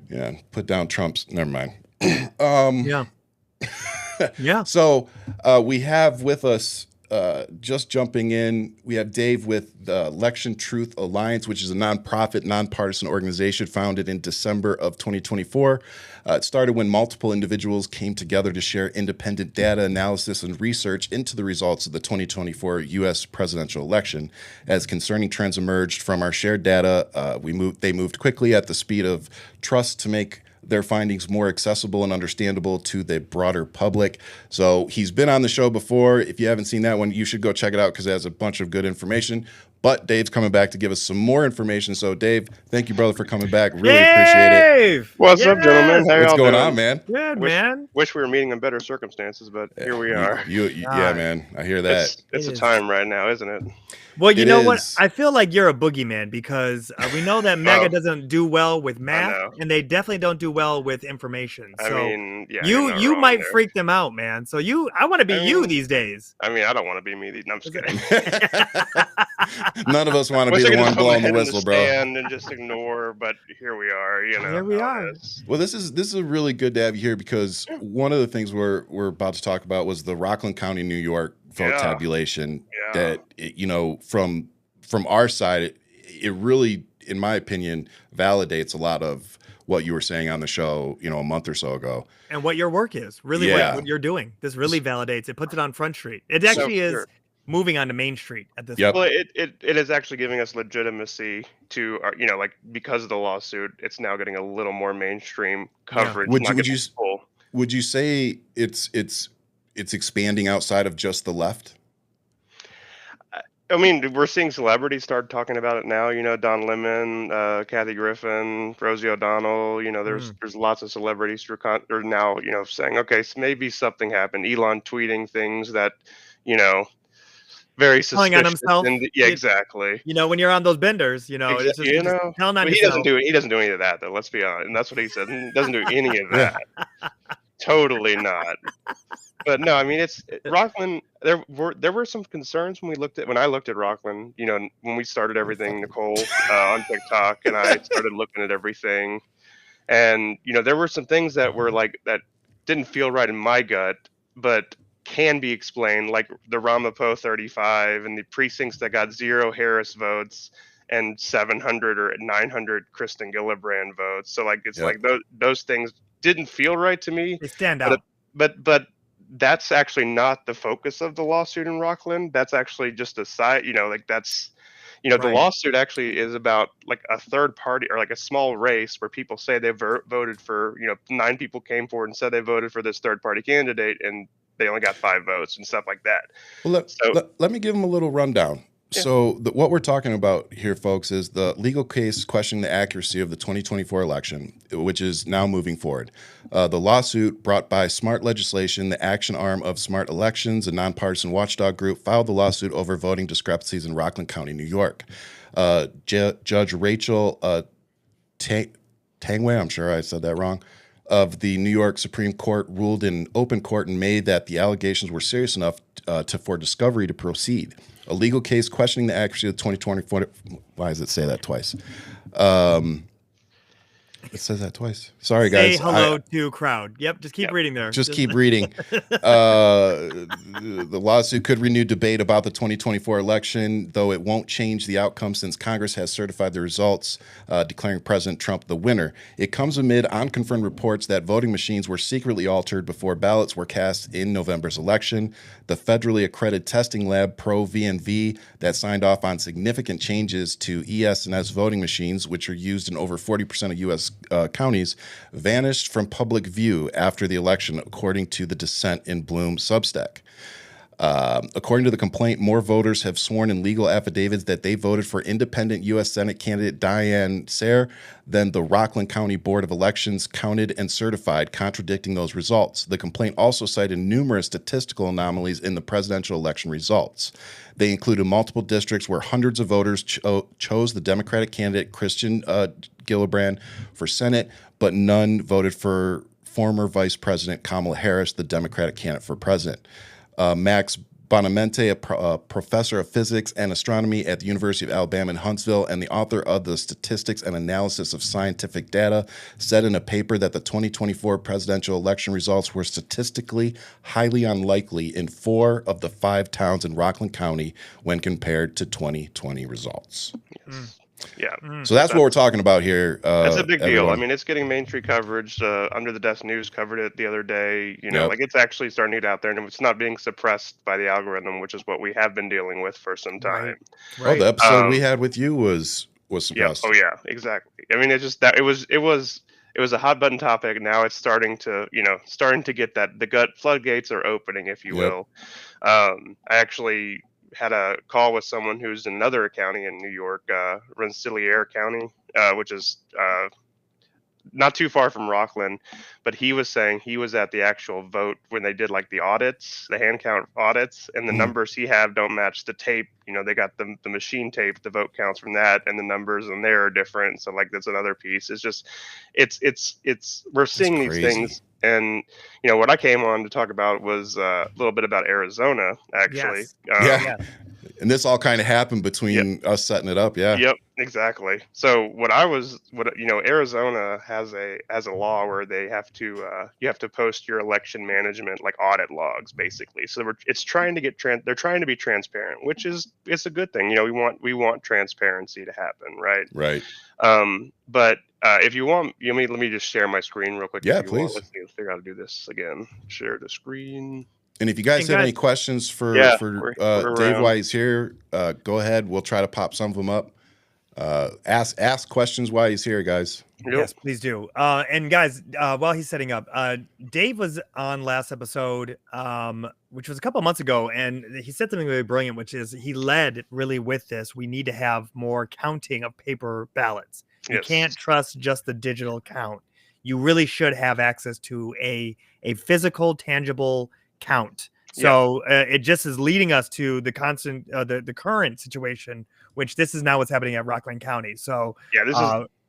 Yeah, put down Trump's. Never mind. Yeah. Yeah. So we have with us, just jumping in, we have Dave with the Election Truth Alliance, which is a nonprofit, nonpartisan organization founded in December of 2024. It started when multiple individuals came together to share independent data analysis and research into the results of the 2024 U.S. presidential election. As concerning trends emerged from our shared data, they moved quickly at the speed of trust to make their findings more accessible and understandable to the broader public. So he's been on the show before. If you haven't seen that one, you should go check it out because it has a bunch of good information. But Dave's coming back to give us some more information. So Dave, thank you, brother, for coming back. Really appreciate it. What's up, gentlemen? How What's y'all going doing? on, man? Good, Wish, man. wish we were meeting in better circumstances, but here we are. Yeah, man. I hear that. It's It a is. time right now, isn't it? Well, you It know what? is. I feel like you're a boogeyman because we know that MAGA Oh. doesn't do well with know. math, and they definitely don't do well with information. So I mean, yeah. you're not you wrong might there. freak them out, man. So I want to be I you mean, these days. I mean, I don't want to be me. No, I'm just kidding. None of us want to Wish be I the could one just hold my blowing the head in whistle, bro. stand and just ignore, but here we are. You know, Here we how are. it is. Well, this is really good to have you here because one of the things we're about to talk about was the Rockland County, New York vote Yeah. tabulation. Yeah. That from our side, it really, in my opinion, validates a lot of what you were saying on the show, a month or so ago. And what your work is, really Yeah. what you're doing. This really validates it, puts it on Front Street. It So, actually is sure. moving onto Main Street at this Yep. point. Well, it is actually giving us legitimacy to, like because of the lawsuit, it's now getting a little more mainstream coverage. Would not you getting full. would you say it's expanding outside of just the left? I mean, we're seeing celebrities start talking about it now. Don Lemon, Kathy Griffin, Rosie O'Donnell. There's lots of celebrities who are now saying, okay, so maybe something happened. Elon tweeting things that very Telling on suspicious. himself. And, yeah, exactly. When you're on those benders, it's just, you're just telling on But he yourself. doesn't do any of that though. Let's be honest, and that's what he said. He doesn't do any of that. Totally not. But no, I mean Rockland. There were some concerns when I looked at Rockland. When we started everything, Nicole on TikTok, and I started looking at everything, and there were some things that were that didn't feel right in my gut, but can be explained, like the Ramapo 35 and the precincts that got 0 Harris votes and 700 or 900 Kristen Gillibrand votes. So those things didn't feel right to me. They stand out. But that's actually not the focus of the lawsuit in Rockland. That's actually just a side, that's, the Right. lawsuit actually is about like a third party or like a small race where people say they voted for, 9 people came forward and said they voted for this third party candidate and they only got 5 votes and stuff like that. Well, let me give them a little rundown. Yeah. So what we're talking about here, folks, is the legal case questioning the accuracy of the 2024 election, which is now moving forward. The lawsuit brought by Smart Legislation, the action arm of Smart Elections, a nonpartisan watchdog group, filed the lawsuit over voting discrepancies in Rockland County, New York. Judge Rachel Tangway, I'm sure I said that wrong, of the New York Supreme Court ruled in open court in May that the allegations were serious enough for discovery to proceed. A legal case questioning the accuracy of the 2024. Why does it say that twice? It says that twice. Sorry, guys. Say hello to crowd. Yep, just keep reading there. Just keep reading. The lawsuit could renew debate about the 2024 election, though it won't change the outcome since Congress has certified the results, declaring President Trump the winner. It comes amid unconfirmed reports that voting machines were secretly altered before ballots were cast in November's election. The federally accredited testing lab ProVNV that signed off on significant changes to ES&S voting machines, which are used in over 40% of U.S. Counties, vanished from public view after the election, according to the Dissent in Bloom Substack. According to the complaint, more voters have sworn in legal affidavits that they voted for independent U.S. Senate candidate Diane Sayre than the Rockland County Board of Elections counted and certified, contradicting those results. The complaint also cited numerous statistical anomalies in the presidential election results. They included multiple districts where hundreds of voters chose the Democratic candidate Christian Gillibrand for Senate, but none voted for former Vice President Kamala Harris, the Democratic candidate for president. Max Bonamente, a professor of physics and astronomy at the University of Alabama in Huntsville and the author of the Statistics and Analysis of Scientific Data, said in a paper that the 2024 presidential election results were statistically highly unlikely in 4 of the 5 towns in Rockland County when compared to 2020 results. Yes. Yeah. So that's what we're talking about here. That's a big deal. everyone. I mean, it's getting mainstream coverage. Under the Desk News covered it the other day. You know, Yep. like it's actually starting to get out there, and it's not being suppressed by the algorithm, which is what we have been dealing with for some time. Oh, the episode we had with you was Yeah. suppressed. Oh yeah, exactly. I mean, it's just that it was a hot button topic. Now it's starting to get that the gut floodgates are opening, if you Yep. will. I actually had a call with someone who's in another county in New York, Rensselaer County, which is not too far from Rockland, but he was saying he was at the actual vote when they did like the audits, the hand count audits, and the numbers he had don't match the tape. You know, they got the machine tape, the vote counts from that, and the numbers in there are different. So like that's another piece. It's just, we're seeing these things. And you know what I came on to talk about was a little bit about Arizona, actually. Yes. And this all kind of happened between us setting it up. Yeah. Yep, exactly. So Arizona has a law where they have to you have to post your election management like audit logs, basically. So it's trying to they're trying to be transparent, which is it's a good thing. You know, we want transparency to happen, right? Right. But if you want, let me just share my screen real quick. Yeah, if you please. Want. Let's see, figure out how to do this again. Share the screen. And if you guys have any questions for we're Dave around. while he's here, go ahead. We'll try to pop some of them up. Ask questions while he's here, guys. Yep. Yes, please do. And guys, while he's setting up, Dave was on last episode, which was a couple months ago, and he said something really brilliant, which is he led really with this. We need to have more counting of paper ballots. You can't trust just the digital count. You really should have access to a physical, tangible count. So it just is leading us to the constant, the current situation, which this is now what's happening at Rockland County. So yeah,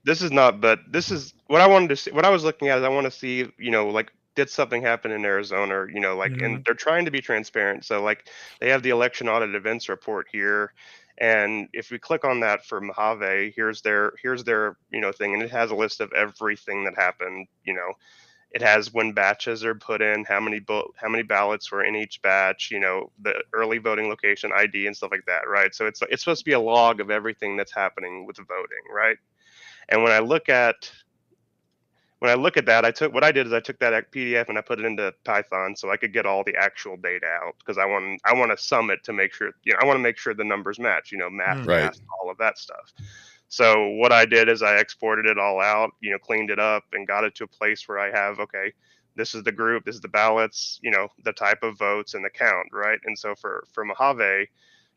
this is not, but this is what I wanted to see. What I was looking at is I want to see, like, did something happen in Arizona, or, and they're trying to be transparent. So like they have the election audit events report here. And if we click on that for Mojave, here's their thing. And it has a list of everything that happened. It has when batches are put in, how many ballots were in each batch, the early voting location ID and stuff like that, right? So it's supposed to be a log of everything that's happening with the voting, right? And when I look at that, I took that PDF and I put it into Python so I could get all the actual data out, because I want to sum it to make sure, I want to make sure the numbers match, math, all of that stuff. So what I did is I exported it all out, cleaned it up and got it to a place where I have, okay, this is the group, this is the ballots, the type of votes and the count, right? And so for Mojave,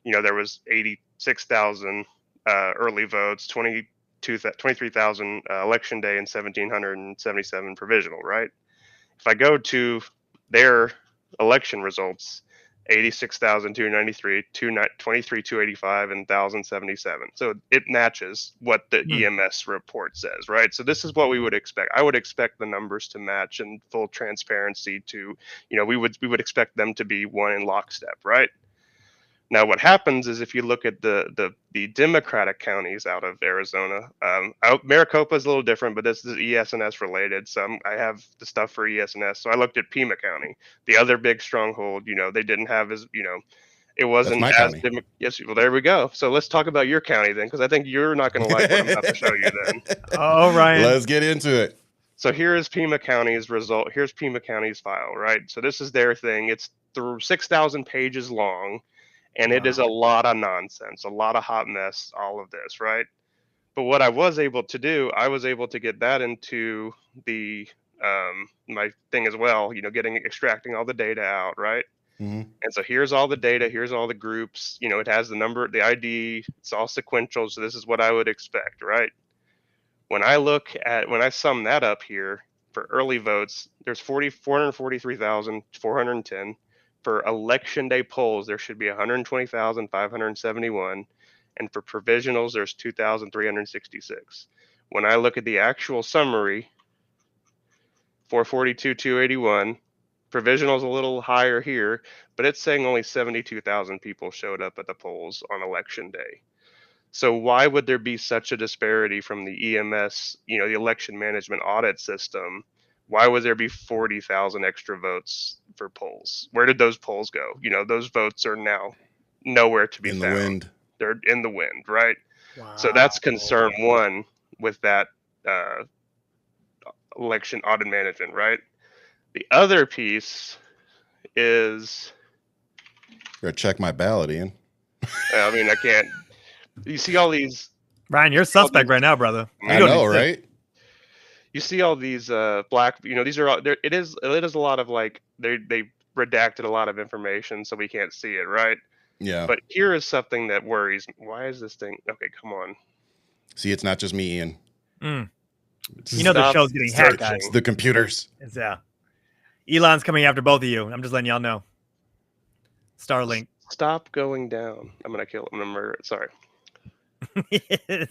there was 86,000 early votes, 23,000 election day, and 1,777 provisional, right? If I go to their election results, 86,293, 23,285, and 1,077. So it matches what the EMS report says, right? So this is what we would expect. I would expect the numbers to match in full transparency to, we would expect them to be one in lockstep, right? Now, what happens is if you look at the Democratic counties out of Arizona, Maricopa is a little different, but this is ES&S related. So I have the stuff for ES&S. So I looked at Pima County, the other big stronghold. They didn't have as, it wasn't as yes. Well, there we go. So let's talk about your county then, because I think you're not going to like what I'm about to show you then. All right, let's get into it. So here is Pima County's result. Here's Pima County's file, right? So this is their thing. It's through 6,000 pages long. And it is a lot of nonsense, a lot of hot mess, all of this, right? But what I was able to do, I was able to get that into the my thing as well, extracting all the data out, right? Mhm. And so here's all the data, here's all the groups, it has the number, the ID, it's all sequential. So this is what I would expect, right? When I sum that up here for early votes, there's 443,410. For election day polls, there should be 120,571. And for provisionals, there's 2,366. When I look at the actual summary, 442,281, provisional's a little higher here, but it's saying only 72,000 people showed up at the polls on election day. So why would there be such a disparity from the EMS, the election management audit system? Why would there be 40,000 extra votes for polls? Where did those polls go? Those votes are now nowhere to be In the found. wind. They're in the wind, right? Wow. So that's concern one with that election audit management, right? The other piece is, Gotta check my ballot, Ian. I mean, I can't. You see all these. Ryan, you're suspect right now, brother. I know, right? You see all these black. These are all. It is a lot of like they redacted a lot of information, so we can't see it, right? Yeah. But here is something that worries me. Why is this thing? Okay, come on. See, it's not just me, Ian. Mm. It's The show's getting hacked, guys. It's the computers. Yeah. Elon's coming after both of you. I'm just letting y'all know. Starlink. Stop going down. I'm gonna murder it. Sorry.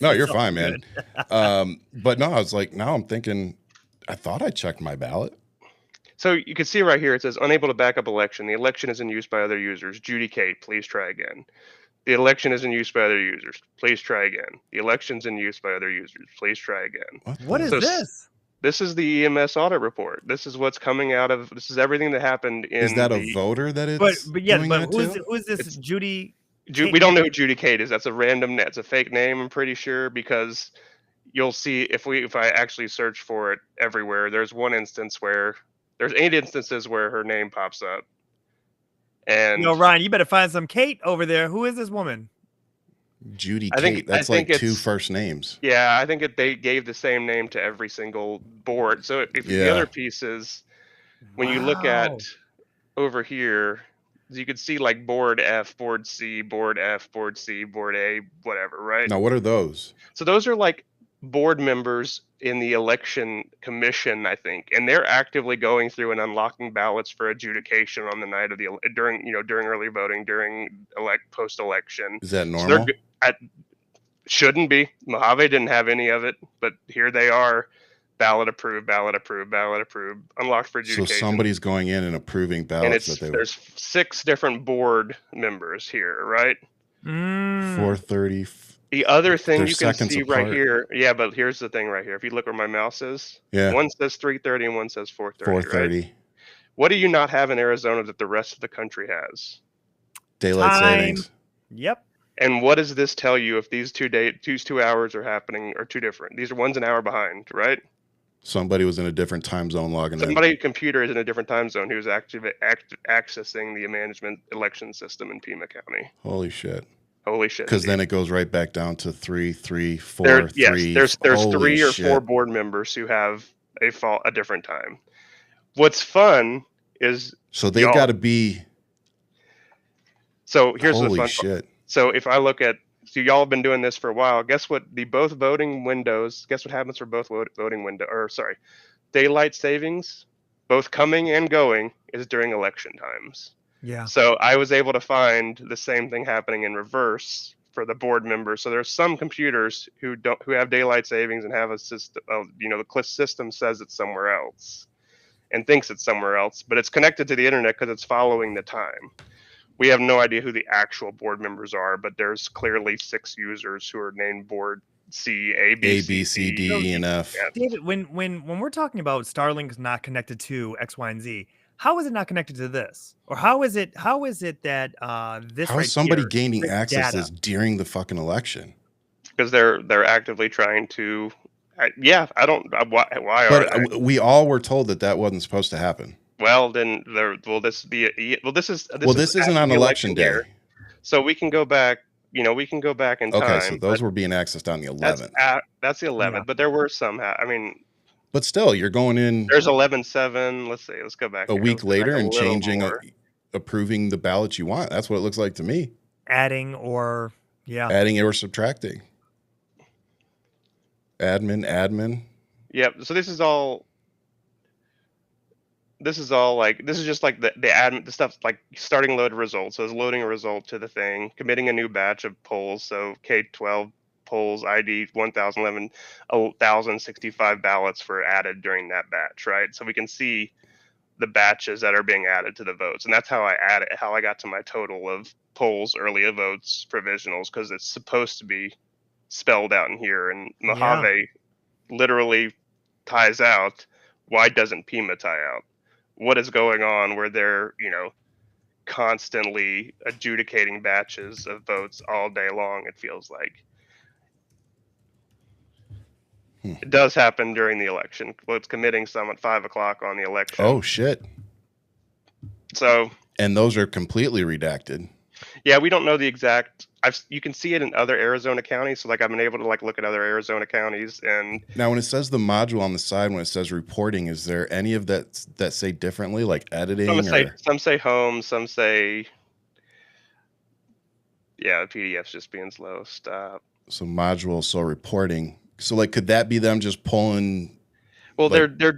No, you're fine, man. But no, I was like, now I'm thinking, I thought I checked my ballot. So you can see right here, it says unable to back up election. The election is in use by other users. Judicate, please try again. The election is in use by other users. Please try again. The election's in use by other users. Please try again. What is this? This is the EMS audit report. This is what's coming out of. This is everything that happened in. Is that a voter that it's? But yeah, doing but that who's this Judy? We don't know who Judicate is. That's a random. It's a fake name. I'm pretty sure, because you'll see if I actually search for it everywhere. There's 8 instances where her name pops up. And Ryan, you better find some Kate over there. Who is this woman? Judy I think- Kate. That's I think like two it's- first names. Yeah, I think they gave the same name to every single board. So if the Yeah. other piece is, when you look at over here, you could see like board F, board C, board F, board C, board A, whatever, right? Now, what are those? So those are like board members in the election commission, I think, and they're actively going through and unlocking ballots for adjudication on the night of during early voting, during post election. Is that So normal? shouldn't be. Mojave didn't have any of it, but here they are. Ballot approved, ballot approved, ballot approved, unlocked for So adjudication. somebody's going in and approving and ballots that they were there's 6 different board members here, right? 430. The other thing They're you can seconds see right apart. here, yeah, but here's the thing right here. If you look where my mouse is, Yeah. one says 3:30 and one says 4:30. 430. Right? What do you not have in Arizona that the rest of the country has? Daylight Time. savings. Yep. And what does this tell you if these 2 hours are happening or two different? These are one's an hour behind, right? Somebody was in a different time zone logging in. Somebody's computer is in a different time zone who's accessing the management election system in Pima County. Holy shit. Holy shit. Because then it goes right back down to 3, 3, 4, Yes, 3. there's Holy 3 or 4 shit. board members who have a different time. What's fun is So they've y'all- got to be. so here's the Holy fun. shit. So if I look at, so y'all have been doing this for a while. Guess what? Both voting windows. Guess what happens for both voting window? Or sorry, daylight savings, both coming and going, is during election times. Yeah. So I was able to find the same thing happening in reverse for the board members. So there's some computers who have daylight savings and have a system. The system says it's somewhere else, and thinks it's somewhere else, but it's connected to the internet because it's following the time. We have no idea who the actual board members are, but there's clearly 6 users who are named board C, A, B, C, D, E, and F. Yeah. David, when we're talking about Starlink's not connected to X, Y, and Z, how is it not connected to this? Or how is it that this How right is somebody here, gaining this access to data? this during the fucking election? Because they're actively trying to. Why are But they? we all were told that wasn't supposed to happen. Well, then this isn't on election day. year. So we can go back. We can go back in time. Okay, so those were being accessed on the 11th. That's the 11th, Yeah. but there were some. But still, you're going in There's 11/7. Let's see. Let's go back a here. week Let's go back later a and little changing. more. approving the ballots you want. That's what it looks like to me. Adding or Adding or subtracting. Admin. Yep. So this is all like, this is just like the admin, the stuff like starting load results. So it's loading a result to the thing, committing a new batch of polls. So K-12 polls ID 1,065 ballots were added during that batch, right? So we can see the batches that are being added to the votes, and that's how I got to my total of polls, early votes, provisionals, because it's supposed to be spelled out in here. And Mojave literally ties out. Why doesn't Pima tie out? What is going on where they're, constantly adjudicating batches of votes all day long, it feels like. It does happen during the election. Well, it's committing some at 5:00 on the election. Oh, shit. So. And those are completely redacted. Yeah, we don't know the exact. You can see it in other Arizona counties. So, like, I've been able to look at other Arizona counties. And now, when it says the module on the side, when it says reporting, is there any of that say differently, like editing? Some say home, some say. Yeah, the PDF's just being slow. Stop. So module, so reporting. So, like, could that be them just pulling? Well, they're they're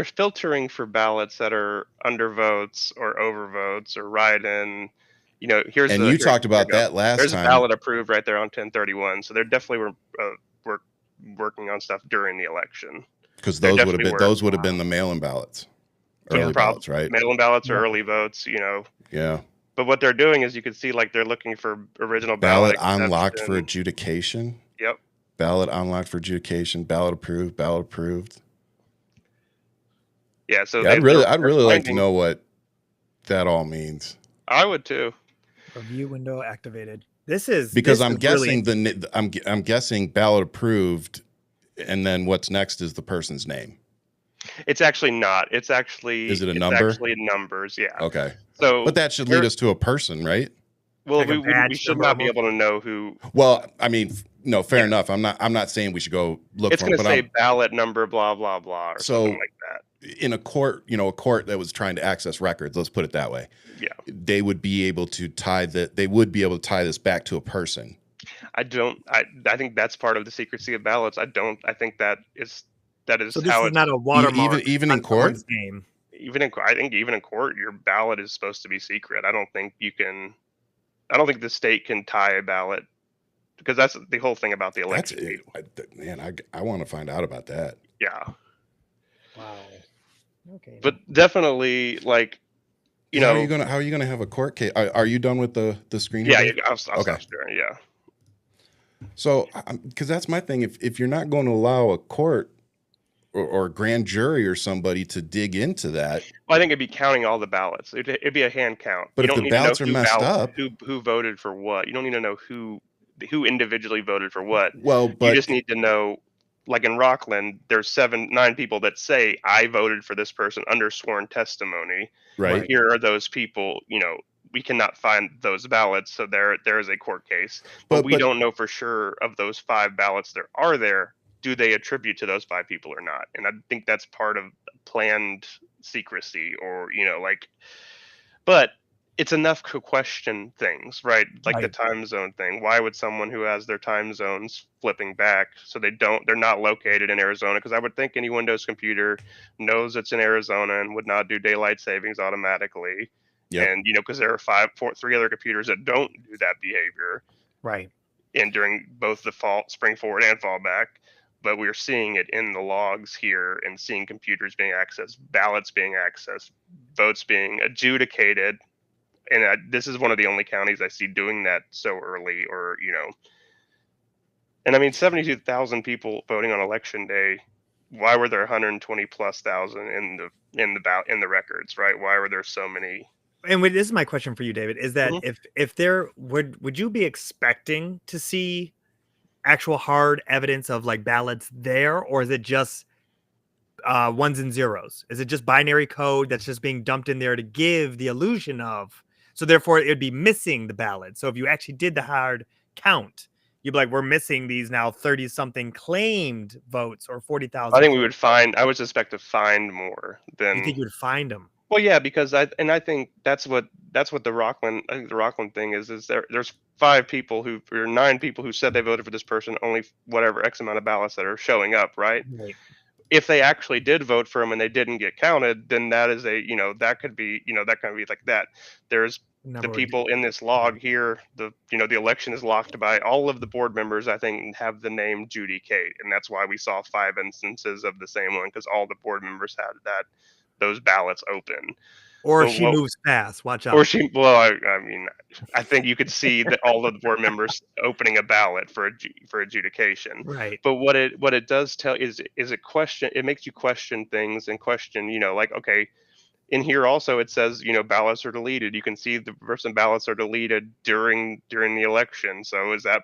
filtering for ballots that are undervotes or overvotes or write-in. You talked about that last time. There's a ballot approved right there on 1031. So they're definitely were working on stuff during the election. Because those would have been the mail-in ballots, early ballots, right? Mail-in ballots or early votes, Yeah. But what they're doing is you can see they're looking for original ballot unlocked for adjudication. Yep. Ballot unlocked for adjudication. Ballot approved. Ballot approved. Yeah. So I'd really like to know what that all means. I would too. Review window activated. This is because I'm guessing I'm guessing ballot approved, and then what's next is the person's name. It's actually not. Is it a number? Actually numbers. Yeah. Okay. So, but that should lead us to a person, right? Well, we should not be able to know who. Well, I mean, no, fair enough. I'm not saying we should go look. It's going to say ballot number, blah blah blah, or something like that. In a court, a court that was trying to access records, let's put it that way. Yeah. They would be able to tie this back to a person. I think that's part of the secrecy of ballots. I think that is so this how is not a watermark. Even in court. I think even in court, your ballot is supposed to be secret. I don't think the state can tie a ballot, because that's the whole thing about the election. I want to find out about that. Yeah. Wow. Okay. But definitely, how are you gonna have a court case? Are you done with the screen? Yeah, I'll stop sharing. Yeah. So, because that's my thing. If you're not going to allow a court or a grand jury or somebody to dig into that, well, I think it'd be counting all the ballots. It'd be a hand count. But if the ballots are messed up, who voted for what? You don't need to know who individually voted for what. Well, but you just need to know. Like in Rockland, there's 9 people that say I voted for this person under sworn testimony. Right. Here are those people. We cannot find those ballots, so there is a court case. But we don't know for sure of those 5 ballots there. Do they attribute to those 5 people or not? And I think that's part of planned secrecy, or but it's enough to question things, right? Like the time zone thing. Why would someone who has their time zones flipping back, so they're not located in Arizona? Because I would think any Windows computer knows it's in Arizona and would not do daylight savings automatically. Yep. And because there are 3 other computers that don't do that behavior. Right. And during both the spring forward and fallback. But we're seeing it in the logs here, and seeing computers being accessed, ballots being accessed, votes being adjudicated. And this is one of the only counties I see doing that so early, and I mean, 72,000 people voting on election day. Why were there 120 plus thousand in the records, right? Why were there so many? And this is my question for you, David, is that if there would you be expecting to see actual hard evidence of ballots there, or is it just ones and zeros? Is it just binary code that's just being dumped in there to give the illusion of? So therefore, it would be missing the ballot. So if you actually did the hard count, you'd be like, we're missing these now 30-something claimed votes, or 40,000. I think we would find. I would suspect to find more than. You think you would find them? Well, yeah, because I think that's what the Rockland I think the Rockland thing is there's 5 people who or 9 people who said they voted for this person, only whatever X amount of ballots that are showing up, right? Right. If they actually did vote for him and they didn't get counted, then that is that could be that kind of be like that. There's the Number would people in this log here. The election is locked by all of the board members. I think have the name Judy Kate, and that's why we saw 5 instances of the same one because all the board members had those ballots open. or But she what moves fast. Watch or out. she well, I mean, I think you could see that all of the board members opening a ballot for adjudication. Right. But what it does tell is it question it makes you question things and question, like, okay, in here also it says, ballots are deleted. You can see the person ballots are deleted during the election. So is that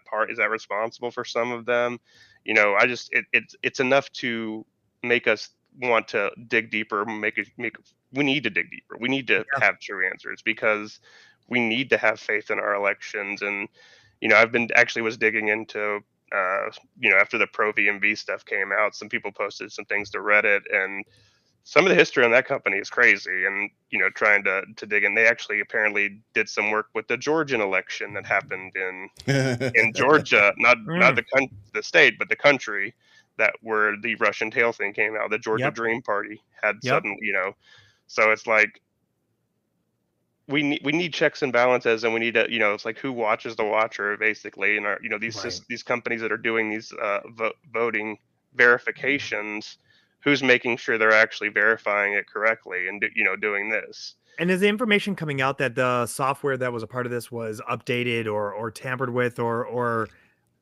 responsible for some of them? I just it's enough to make us want to dig deeper, make we need to dig deeper. We need to Yeah. have true answers because we need to have faith in our elections. And I've been actually was digging into after the pro VMV stuff came out, some people posted some things to Reddit, and some of the history on that company is crazy. And trying to dig in, they actually apparently did some work with the Georgian election that happened in Georgia, not Mm. the state, but the country, that where the Russian tail thing came out. The Georgia Yep. Dream Party had Yep. sudden, so it's like we need checks and balances, and we need to, it's like who watches the watcher basically. And Right. these companies that are doing these voting verifications, who's making sure they're actually verifying it correctly and doing this. And is the information coming out that the software that was a part of this was updated or tampered with or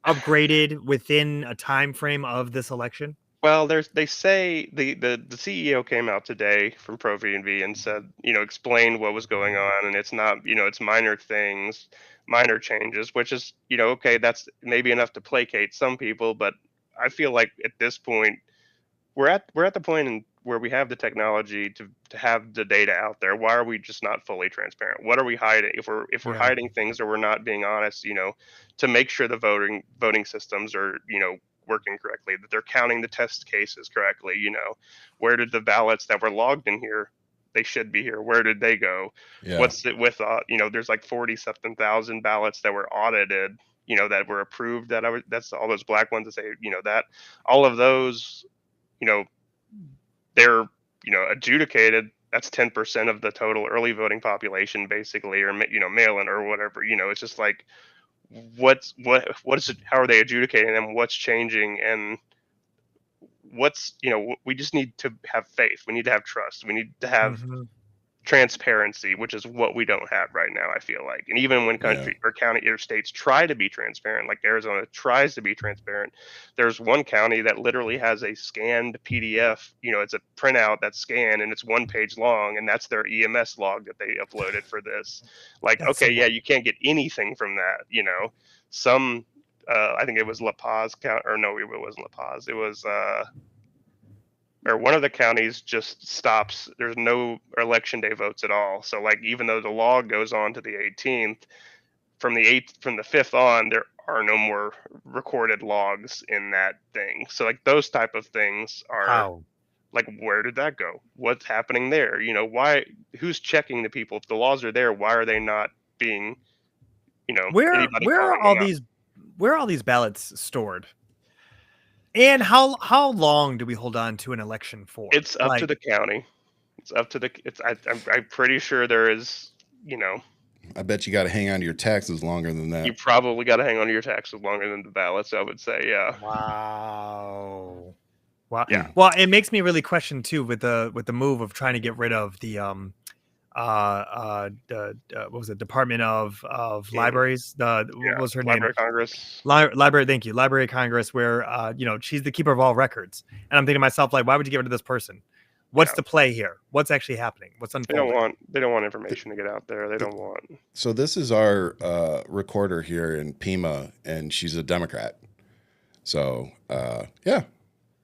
upgraded within a time frame of this election? Well, they say the CEO came out today from Pro V and said, explained what was going on, and it's not, it's minor things, minor changes, which is, okay, that's maybe enough to placate some people, but I feel like at this point we're at the point where we have the technology to have the data out there. Why are we just not fully transparent? What are we hiding? If we're Yeah. hiding things or we're not being honest, to make sure the voting systems are working correctly, that they're counting the test cases correctly. Where did the ballots that were logged in here? They should be here. Where did they go? Yeah. What's it with? There's like 40 something thousand ballots that were audited. That were approved. That's all those black ones that say that all of those they're adjudicated. That's 10% of the total early voting population basically, or mail-in or whatever. It's just like what is it, how are they adjudicating them, what's changing, and we just need to have faith, we need to have trust, we need to have Mhm. transparency, which is what we don't have right now, I feel like. And even when country or county or states try to be transparent, like Arizona tries to be transparent, there's one county that literally has a scanned PDF. It's a printout that's scanned and it's 1 page long, and that's their EMS log that they uploaded for this. Like, That's okay, so yeah, you can't get anything from that. Some I think it was La Paz count, or no, it wasn't La Paz. It was or one of the counties just stops. There's no election day votes at all. So like, even though the log goes on to the 18th, from the 5th on, there are no more recorded logs in that thing. So like those type of things are Wow. like, where did that go? What's happening there? Why? Who's checking the people? If the laws are there, why are they not being, Where anybody where are following all them up? these where are all these ballots stored? And how long do we hold on to an election for? It's up to Like, the county. It's up to the. It's. I'm pretty sure there is. I bet you got to hang on to your taxes longer than You that. probably got to hang on to your taxes longer than the ballots, I would say. Yeah. wow. Wow. Yeah. Well, it makes me really question too with the move of trying to get rid of the what was it, Department of Mhm. Libraries, what Yeah. was her name, Library of Congress. Library, thank you, Library of Congress, where she's the keeper of all records. And I'm thinking to myself, like, why would you get rid of this person? What's Yeah. the play here? What's actually happening? What's They don't unfolding? want information to get out there. They don't want. So this is our recorder here in Pima, and she's a Democrat. So yeah,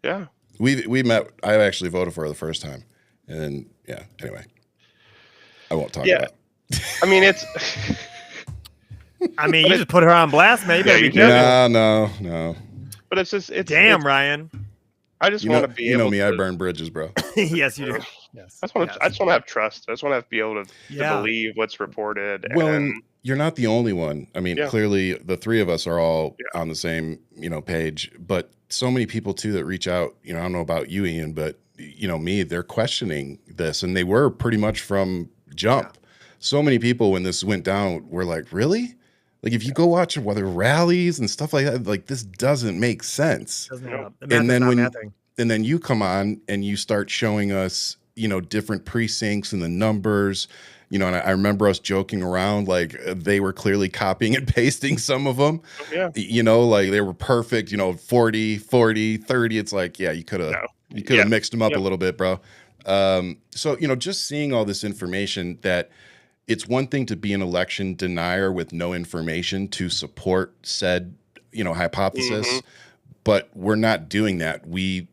Yeah. we met. I actually voted for her the first time, and yeah. Anyway, I won't talk Yeah. about it. I mean, it's. I mean, you just put her on blast, man. You Yeah, better you be did. careful. No. But it's just. It's. Damn, It's, Ryan. I just want to be you know able me, to. I burn bridges, bro. Yes, you do. Yes. I just want to. I just want to have trust. I just want to be able to Yeah. believe what's reported. Well, And and you're not the only one. I mean, Yeah. clearly the three of us are all Yeah. on the same, page, but so many people too that reach out, I don't know about you, Ian, but me, they're questioning this, and they were pretty much from jump. So many people when this went down were like, really? Like if you go watch whether rallies and stuff like that, like this doesn't make sense. Doesn't No. add up. The math And is then not mathing. and then you come on and you start showing us, different precincts and the numbers, and I remember us joking around like they were clearly copying and pasting some of them, Yeah. like they were perfect, 40, 40, 30. It's like, yeah, you could have Yeah. mixed them up Yep. a little bit, bro. So, just seeing all this information, that it's one thing to be an election denier with no information to support said, hypothesis, but we're not doing that. We've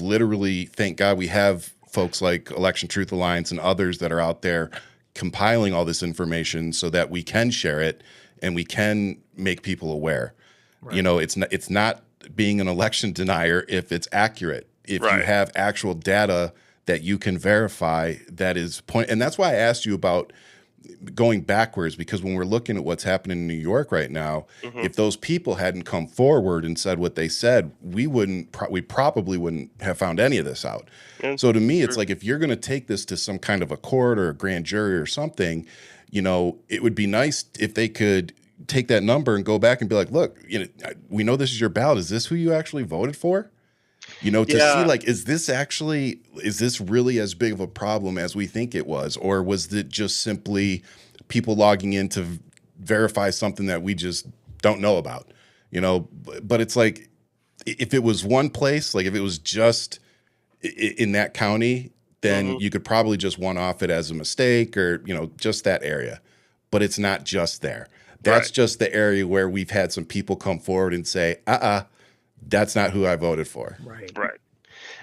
literally, thank God, we have folks like Election Truth Alliance and others that are out there compiling all this information so that we can share it and we can make people aware. Right. It's not being an election denier if it's accurate. If you Right. have actual data that you can verify, that is point. And that's why I asked you about going backwards, because when we're looking at what's happening in New York right now, if those people hadn't come forward and said what they said, we probably wouldn't have found any of this out. Yeah, So to me, it's like, if you're going to take this to some kind of a court or a grand jury or something, it would be nice if they could take that number and go back and be like, look, we know this is your ballot. Is this who you actually voted for? To see, like, is this really as big of a problem as we think it was? Or was it just simply people logging in to verify something that we just don't know about? But it's like, if it was one place, like if it was just in that county, then you could probably just one off it as a mistake or, just that area. But it's not just there. That's just the area where we've had some people come forward and say, that's not who I voted for. Right.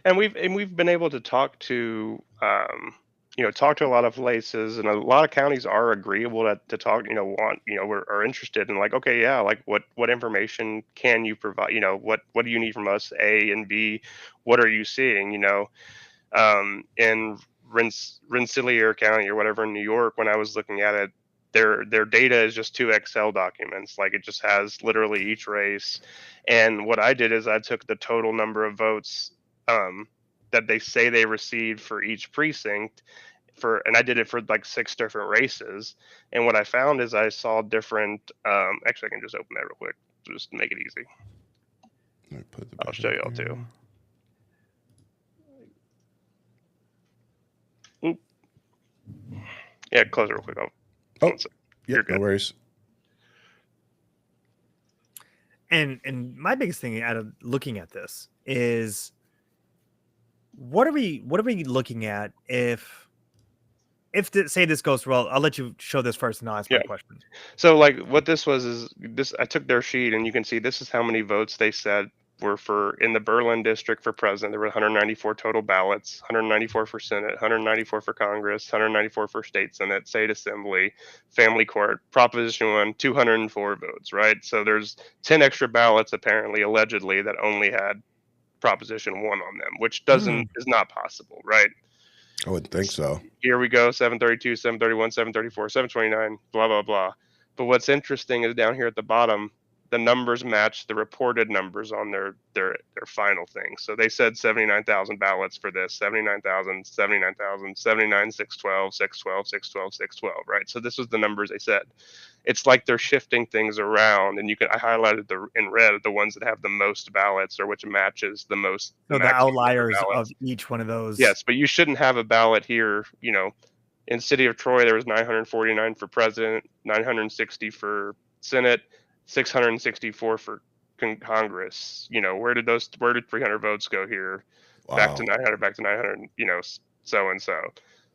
And we've been able to talk to talk to a lot of places, and a lot of counties are agreeable to talk. Are interested in, like, okay, yeah, like what information can you provide? What do you need from us? A and B, what are you seeing? In Rensselaer County or whatever in New York, when I was looking at it, their data is just 2 Excel documents. Like, it just has literally each race. And what I did is I took the total number of votes that they say they received for each precinct, and I did it for like 6 different races. And what I found is I saw different. Actually, I can just open that real quick, just to make it easy. I'll show y'all too. Oop. Yeah, close it real quick. Yeah, no worries. And my biggest thing out of looking at this is, what are we looking at if say this goes well? I'll let you show this first and I'll ask my question. So, like, what this was is this: I took their sheet, and you can see this is how many votes they said were in the Berlin district for president. There were 194 total ballots, 194 for Senate, 194 for Congress, 194 for state Senate, state assembly, family court, Proposition 1, 204 votes, right? So there's 10 extra ballots, apparently, allegedly, that only had Proposition 1 on them, which is not possible, right? I wouldn't think so. Here we go: 732, 731, 734, 729, blah, blah, blah. But what's interesting is down here at the bottom, the numbers match the reported numbers on their final thing. So they said 79,000 ballots for this, 79,000, 79,000, 79, 612, 612, 612, 612, right? So this was the numbers they said. It's like they're shifting things around, and I highlighted in red the ones that have the most ballots, or which matches the most. So the outliers of each one of those. Yes, but you shouldn't have a ballot here. In City of Troy, there was 949 for president, 960 for Senate, 664 for Congress. Where did 300 votes go here? Wow. Back to 900, so and so.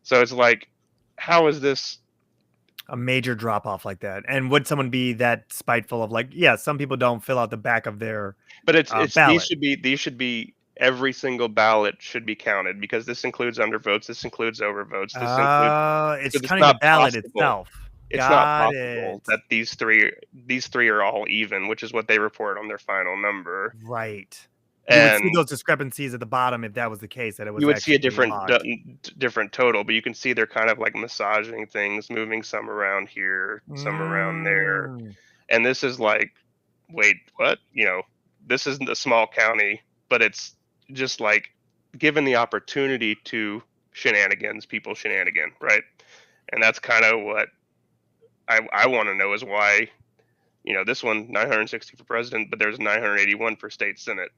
So it's like, how is this a major drop off like that? And would someone be that spiteful of, like, yeah, some people don't fill out the back of their ballot. These should be every single ballot should be counted, because this includes undervotes, this includes overvotes, it's counting the ballot itself. It's not possible that these three are all even, which is what they report on their final number. Right. You would see And those discrepancies at the bottom if that was the case, that it was you would see a actually logged. different total, but you can see they're kind of like massaging things, moving some around here, some around there. Mm. And this is like, wait, what? This isn't a small county, but it's just like given the opportunity to people shenanigan, right? And that's kind of what I want to know is why, this one 960 for president, but there's 981 for state senate.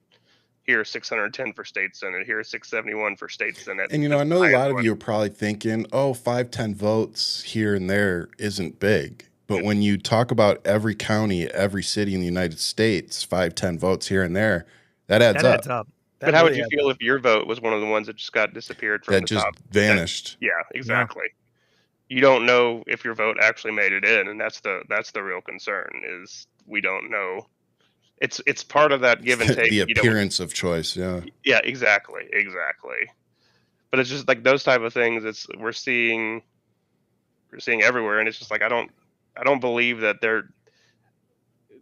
Here 610 for state senate. Here 671 for state senate. And That's I the know a highest lot of one. you are probably thinking, oh, 5-10 votes here and there isn't big. But when you talk about every county, every city in the United States, 5-10 votes here and there, that adds That up. adds up. That But how would really you adds feel up. if your vote was one of the ones that just got disappeared from That the just top? vanished. Yeah, exactly. You don't know if your vote actually made it in, and that's the real concern. Is we don't know. It's part of that give and take. The appearance of choice, yeah. Yeah, exactly. But it's just like those type of things. We're seeing everywhere, and it's just like I don't believe that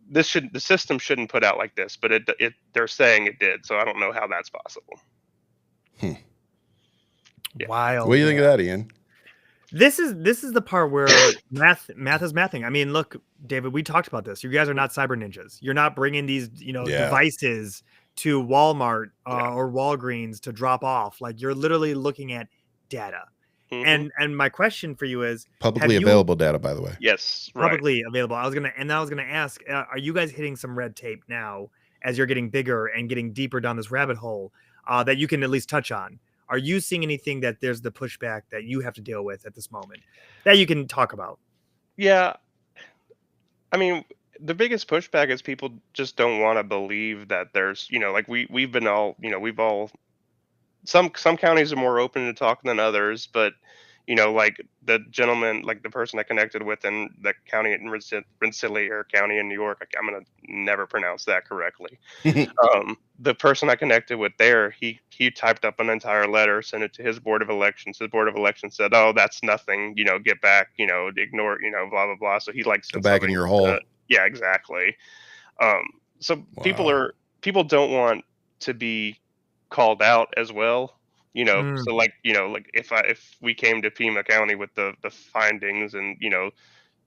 the system shouldn't put out like this, but they're saying it did, so I don't know how that's possible. Yeah. Wild. What do you think of that, Ian? This is the part where math is mathing. I mean, look, David, we talked about this. You guys are not cyber ninjas. You're not bringing these, devices to Walmart or Walgreens to drop off. Like you're literally looking at data. Mm-hmm. And my question for you is publicly available data, by the way. Yes, right. Publicly available. I was gonna ask, are you guys hitting some red tape now as you're getting bigger and getting deeper down this rabbit hole that you can at least touch on? Are you seeing anything that there's the pushback that you have to deal with at this moment that you can talk about? Yeah. I mean, the biggest pushback is people just don't want to believe that there's, like we've been all, we've all, some counties are more open to talk than others, but like the gentleman, like the person I connected with in the county in Rensselaer County in New York, I'm gonna never pronounce that correctly. The person I connected with there, he typed up an entire letter, sent it to his board of elections. His board of elections said, "Oh, that's nothing. Get back. Ignore. Blah blah blah." So he Go back in your hole. Yeah, exactly. So Wow. people don't want to be called out as well. Mm. So like if we came to Pima County with the findings and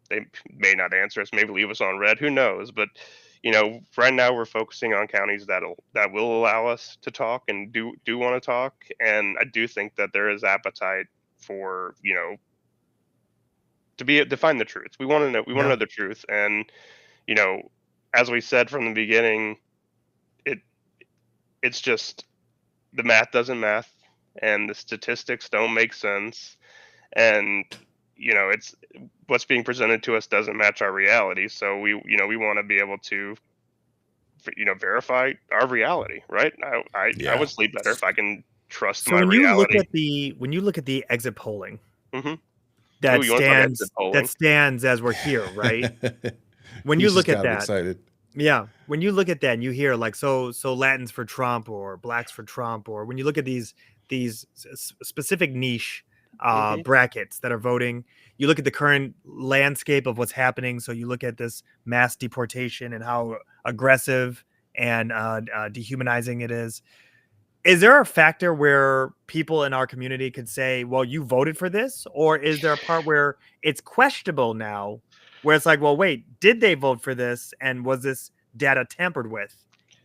they may not answer us, maybe leave us on red, who knows, but right now we're focusing on counties that will allow us to talk and do want to talk, and I do think that there is appetite for to find the truth. We want to know the truth, and as we said from the beginning, it's just the math doesn't math and the statistics don't make sense, and it's what's being presented to us doesn't match our reality, so we want to be able to verify our reality, right? I would sleep better if I can trust my reality. When you look at the exit polling, Mm-hmm. that stands as we're here, right? When you look at that, excited. yeah, when you look at that and you hear like so Latins for Trump or blacks for Trump, or when you look at these specific niche brackets that are voting, you look at the current landscape of what's happening. So you look at this mass deportation and how aggressive and dehumanizing it is. Is there a factor where people in our community could say, well, you voted for this? Or is there a part where it's questionable now, where it's like, well, wait, did they vote for this? And was this data tampered with?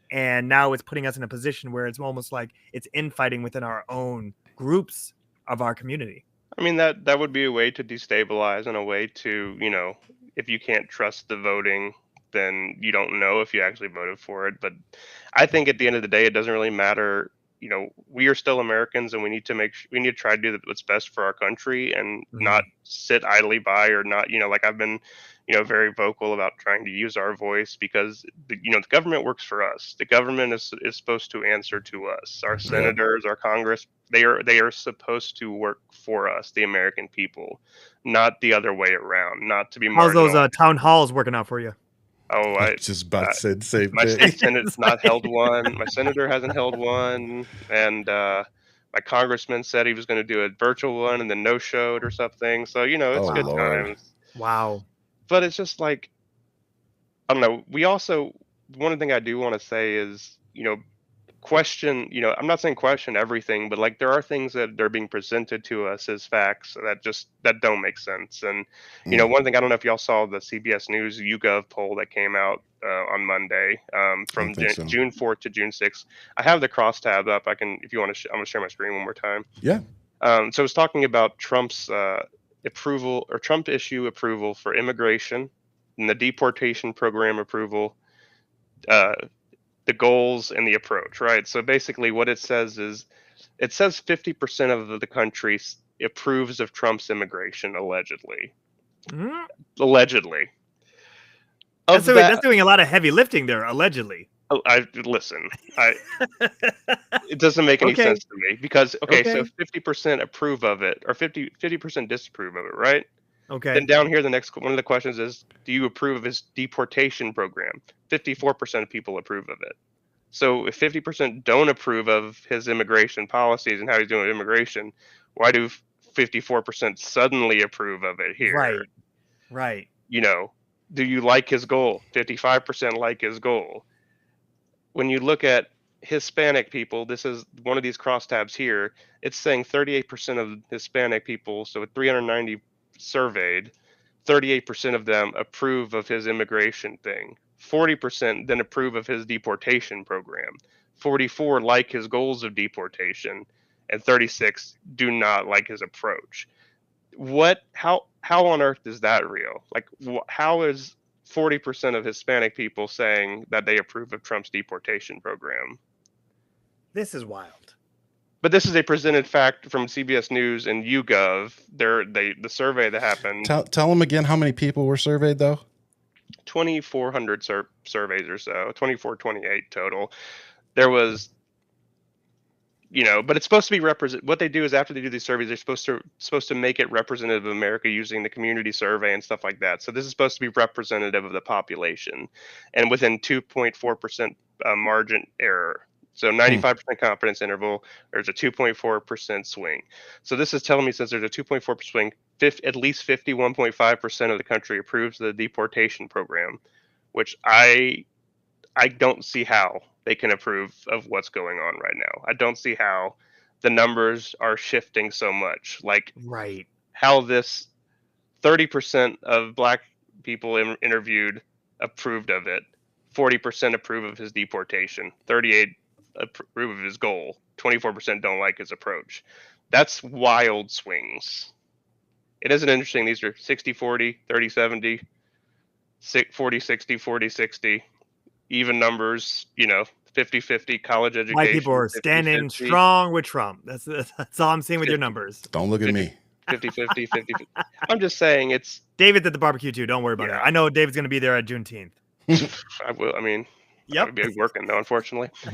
And now it's putting us in a position where it's almost like it's infighting within our own groups of our community. I mean, that would be a way to destabilize, and a way to, if you can't trust the voting, then you don't know if you actually voted for it. But I think at the end of the day, it doesn't really matter. We are still Americans, and we need to try to do what's best for our country, and not sit idly by, or not, like I've been, very vocal about trying to use our voice, because the government works for us. The government is supposed to answer to us. Our senators, our Congress, they are supposed to work for us, the American people, not the other way around. Not to be marginal. How's those town halls working out for you? Oh, I just about to say the same my thing. state senate's not held one. My senator hasn't held one, and my congressman said he was going to do a virtual one, and then no showed or something. So it's good times. Wow. But it's just like, I don't know. We also, one thing I do want to say is, question, I'm not saying question everything, but like there are things that are being presented to us as facts that don't make sense. And Mm, one thing, I don't know if y'all saw the CBS News YouGov poll that came out on Monday, I don't from think so. June 4th to June 6th. I have the crosstab up. I can, if you want to, I'm gonna share my screen one more time. Yeah. So it's talking about Trump's approval, or Trump issue approval for immigration and the deportation program approval, uh, the goals and the approach, right? So basically, what it says is, it says 50% of the country approves of Trump's immigration, allegedly. Mhm. Allegedly. That's Of doing, that's that, doing a lot of heavy lifting there, allegedly. I listen. It doesn't make any Okay. sense to me, because okay, so Okay. 50% approve of it, or 50% disapprove of it, right? Then Okay. down here, the next one of the questions is, do you approve of his deportation program? 54% of people approve of it. So if 50% don't approve of his immigration policies and how he's doing with immigration, why do 54% suddenly approve of it here? Right. Right. You know, do you like his goal? 55% like his goal. When you look at Hispanic people, this is one of these crosstabs here. It's saying 38% of Hispanic people, so 390 surveyed, 38% of them approve of his immigration thing. 40% then approve of his deportation program. 44 like his goals of deportation, and 36 do not like his approach. What? How on earth is that real? Like, how is 40% of Hispanic people saying that they approve of Trump's deportation program? This is wild. But this is a presented fact from CBS News and YouGov. The survey that happened, Tell them again how many people were surveyed, though. 2,400 surveys or so, 24, 28 total. There was, but it's supposed to be represent. What they do is, after they do these surveys, they're supposed to make it representative of America using the community survey and stuff like that. So this is supposed to be representative of the population, and within 2.4% margin error. So 95% confidence interval, there's a 2.4% swing. So this is telling me, since there's a 2.4% swing, at least 51.5% of the country approves the deportation program, which I don't see how they can approve of what's going on right now. I don't see how the numbers are shifting so much. Like, Right. how this 30% of black people interviewed approved of it, 40% approve of his deportation, 38 approve of his goal, 24% don't like his approach. That's wild swings. It isn't interesting. These are 60-40, 30-70, 40-60, 40-60, even numbers, 50-50, college White people education, are standing 50-50, strong with Trump. That's all I'm seeing with your numbers. Don't look at me. 50-50, 50-50. I'm just saying, it's, David's at the barbecue too. Don't worry about it. Yeah. I know David's going to be there at Juneteenth. I will. I mean, I Yep. would be working though, unfortunately. So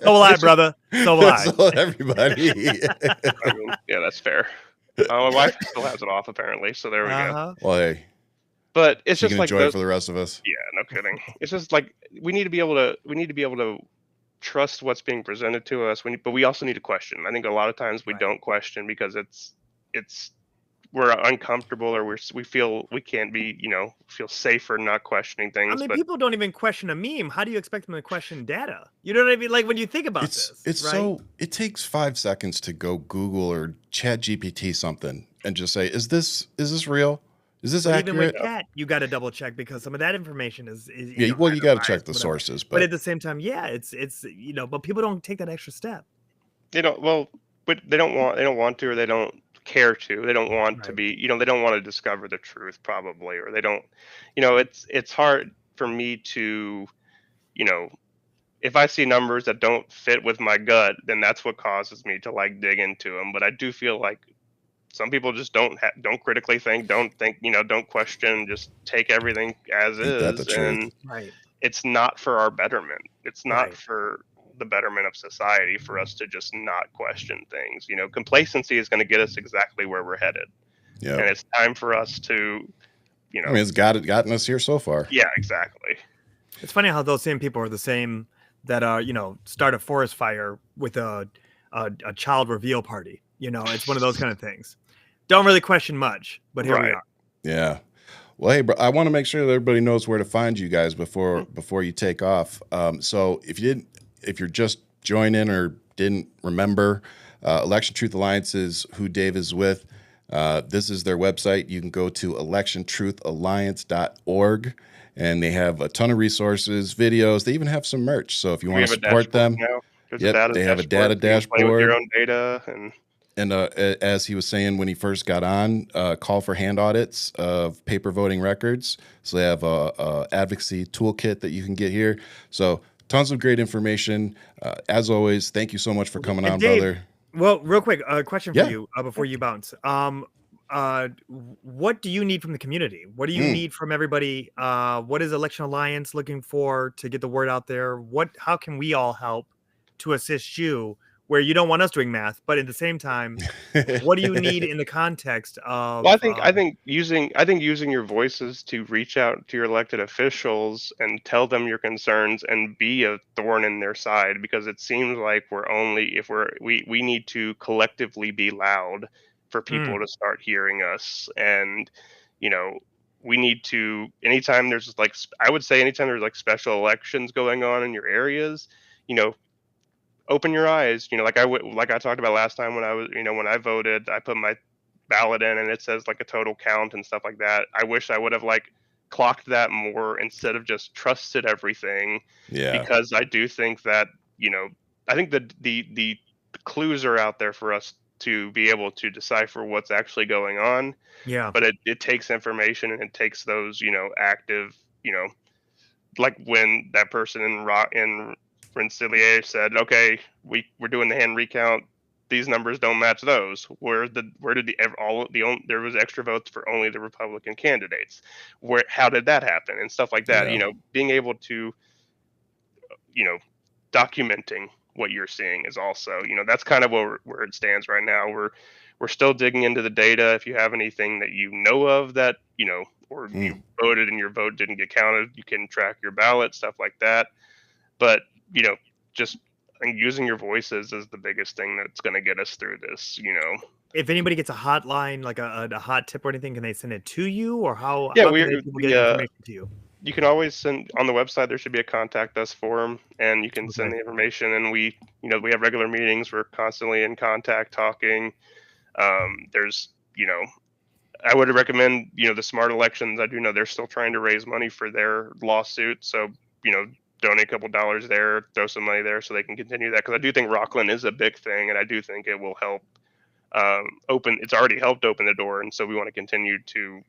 will I, brother. So will I. So everybody. I mean, yeah, that's fair. My wife still has it off, apparently, so there we go. Uh-huh. Well, hey, But it's she just can like enjoy it for the rest of us. Yeah, no kidding. It's just like, we need to be able to trust what's being presented to us. But we also need to question. I think a lot of times we Right. don't question because we're uncomfortable, or we feel we can't be, feel safer not questioning I things. mean, But people don't even question a meme. How do you expect them to question data? You know what I mean? Like, when you think about It's this, right? so it takes 5 seconds to go Google or Chat GPT something and just say, is this real? Is this But even with accurate? that, you got to double check, because some of that information is Yeah, well, you got to either check the biased, whatever. sources, But but at the same time, yeah, it's but people don't take that extra step. they don't. Well, but they don't want to, or they don't care to. They don't want to Right. be. They don't want to discover the truth, probably, or they don't. It's hard for me to, if I see numbers that don't fit with my gut, then that's what causes me to like dig into them. But I do feel like some people just don't critically think, don't question, just take everything as ain't that the is, truth? and Right. it's not for our betterment. It's not Right. for the betterment of society for us to just not question things. Complacency is going to get us exactly where we're headed, and Yeah. it's time for us to, I mean, it's gotten us here so far. yeah, exactly. It's funny how those same people are the same that start a forest fire with a child reveal party. It's one of those kind of things. Don't really question much, but here we Right. are. Yeah. Well, hey, bro, I want to make sure that everybody knows where to find you guys before you take off. So if you didn't, if you're just joining or didn't remember, Election Truth Alliance is who Dave is with. This is their website. You can go to electiontruthalliance.org, and they have a ton of resources, videos. They even have some merch. So if you want to support them, they have a data dashboard. Play with your own data. And as he was saying when he first got on, call for hand audits of paper voting records. So they have a advocacy toolkit that you can get here. So tons of great information. As always, thank you so much for coming on, Dave, brother. Well, real quick, question for you before you bounce. What do you need from the community? What do you need from everybody? What is Election Alliance looking for to get the word out there? How can we all help to assist you where you don't want us doing math, but at the same time, what do you need in the context of? Well, I think using your voices to reach out to your elected officials and tell them your concerns and be a thorn in their side, because it seems like we need to collectively be loud for people to start hearing us. And we need to, anytime there's like special elections going on in your areas, open your eyes. Like I talked about last time when when I voted, I put my ballot in and it says like a total count and stuff like that. I wish I would have clocked that more instead of just trusted everything. Yeah. Because I do think that, I think the clues are out there for us to be able to decipher what's actually going on. Yeah. But it takes information, and it takes those, active, like when that person in Rensselaer said, okay, we're doing the hand recount. These numbers don't match those. There was extra votes for only the Republican candidates. How did that happen? And stuff like that. Yeah. Being able to, documenting what you're seeing is also, that's kind of where it stands right now. We're still digging into the data. If you have anything that you know of that, or you voted and your vote didn't get counted, you can track your ballot, stuff like that. But just using your voices is the biggest thing that's going to get us through this. If anybody gets a hotline, like a hot tip or anything, can they send it to you, or how? Yeah, how can people get information to you? You can always send on the website. There should be a contact us form, and you can send the information. And we have regular meetings. We're constantly in contact, talking. There's, I would recommend, the Smart Elections. I do know they're still trying to raise money for their lawsuit. So, donate a couple dollars there, throw some money there so they can continue that. Because I do think Rockland is a big thing, and I do think it will help it's already helped open the door, and so we want to continue to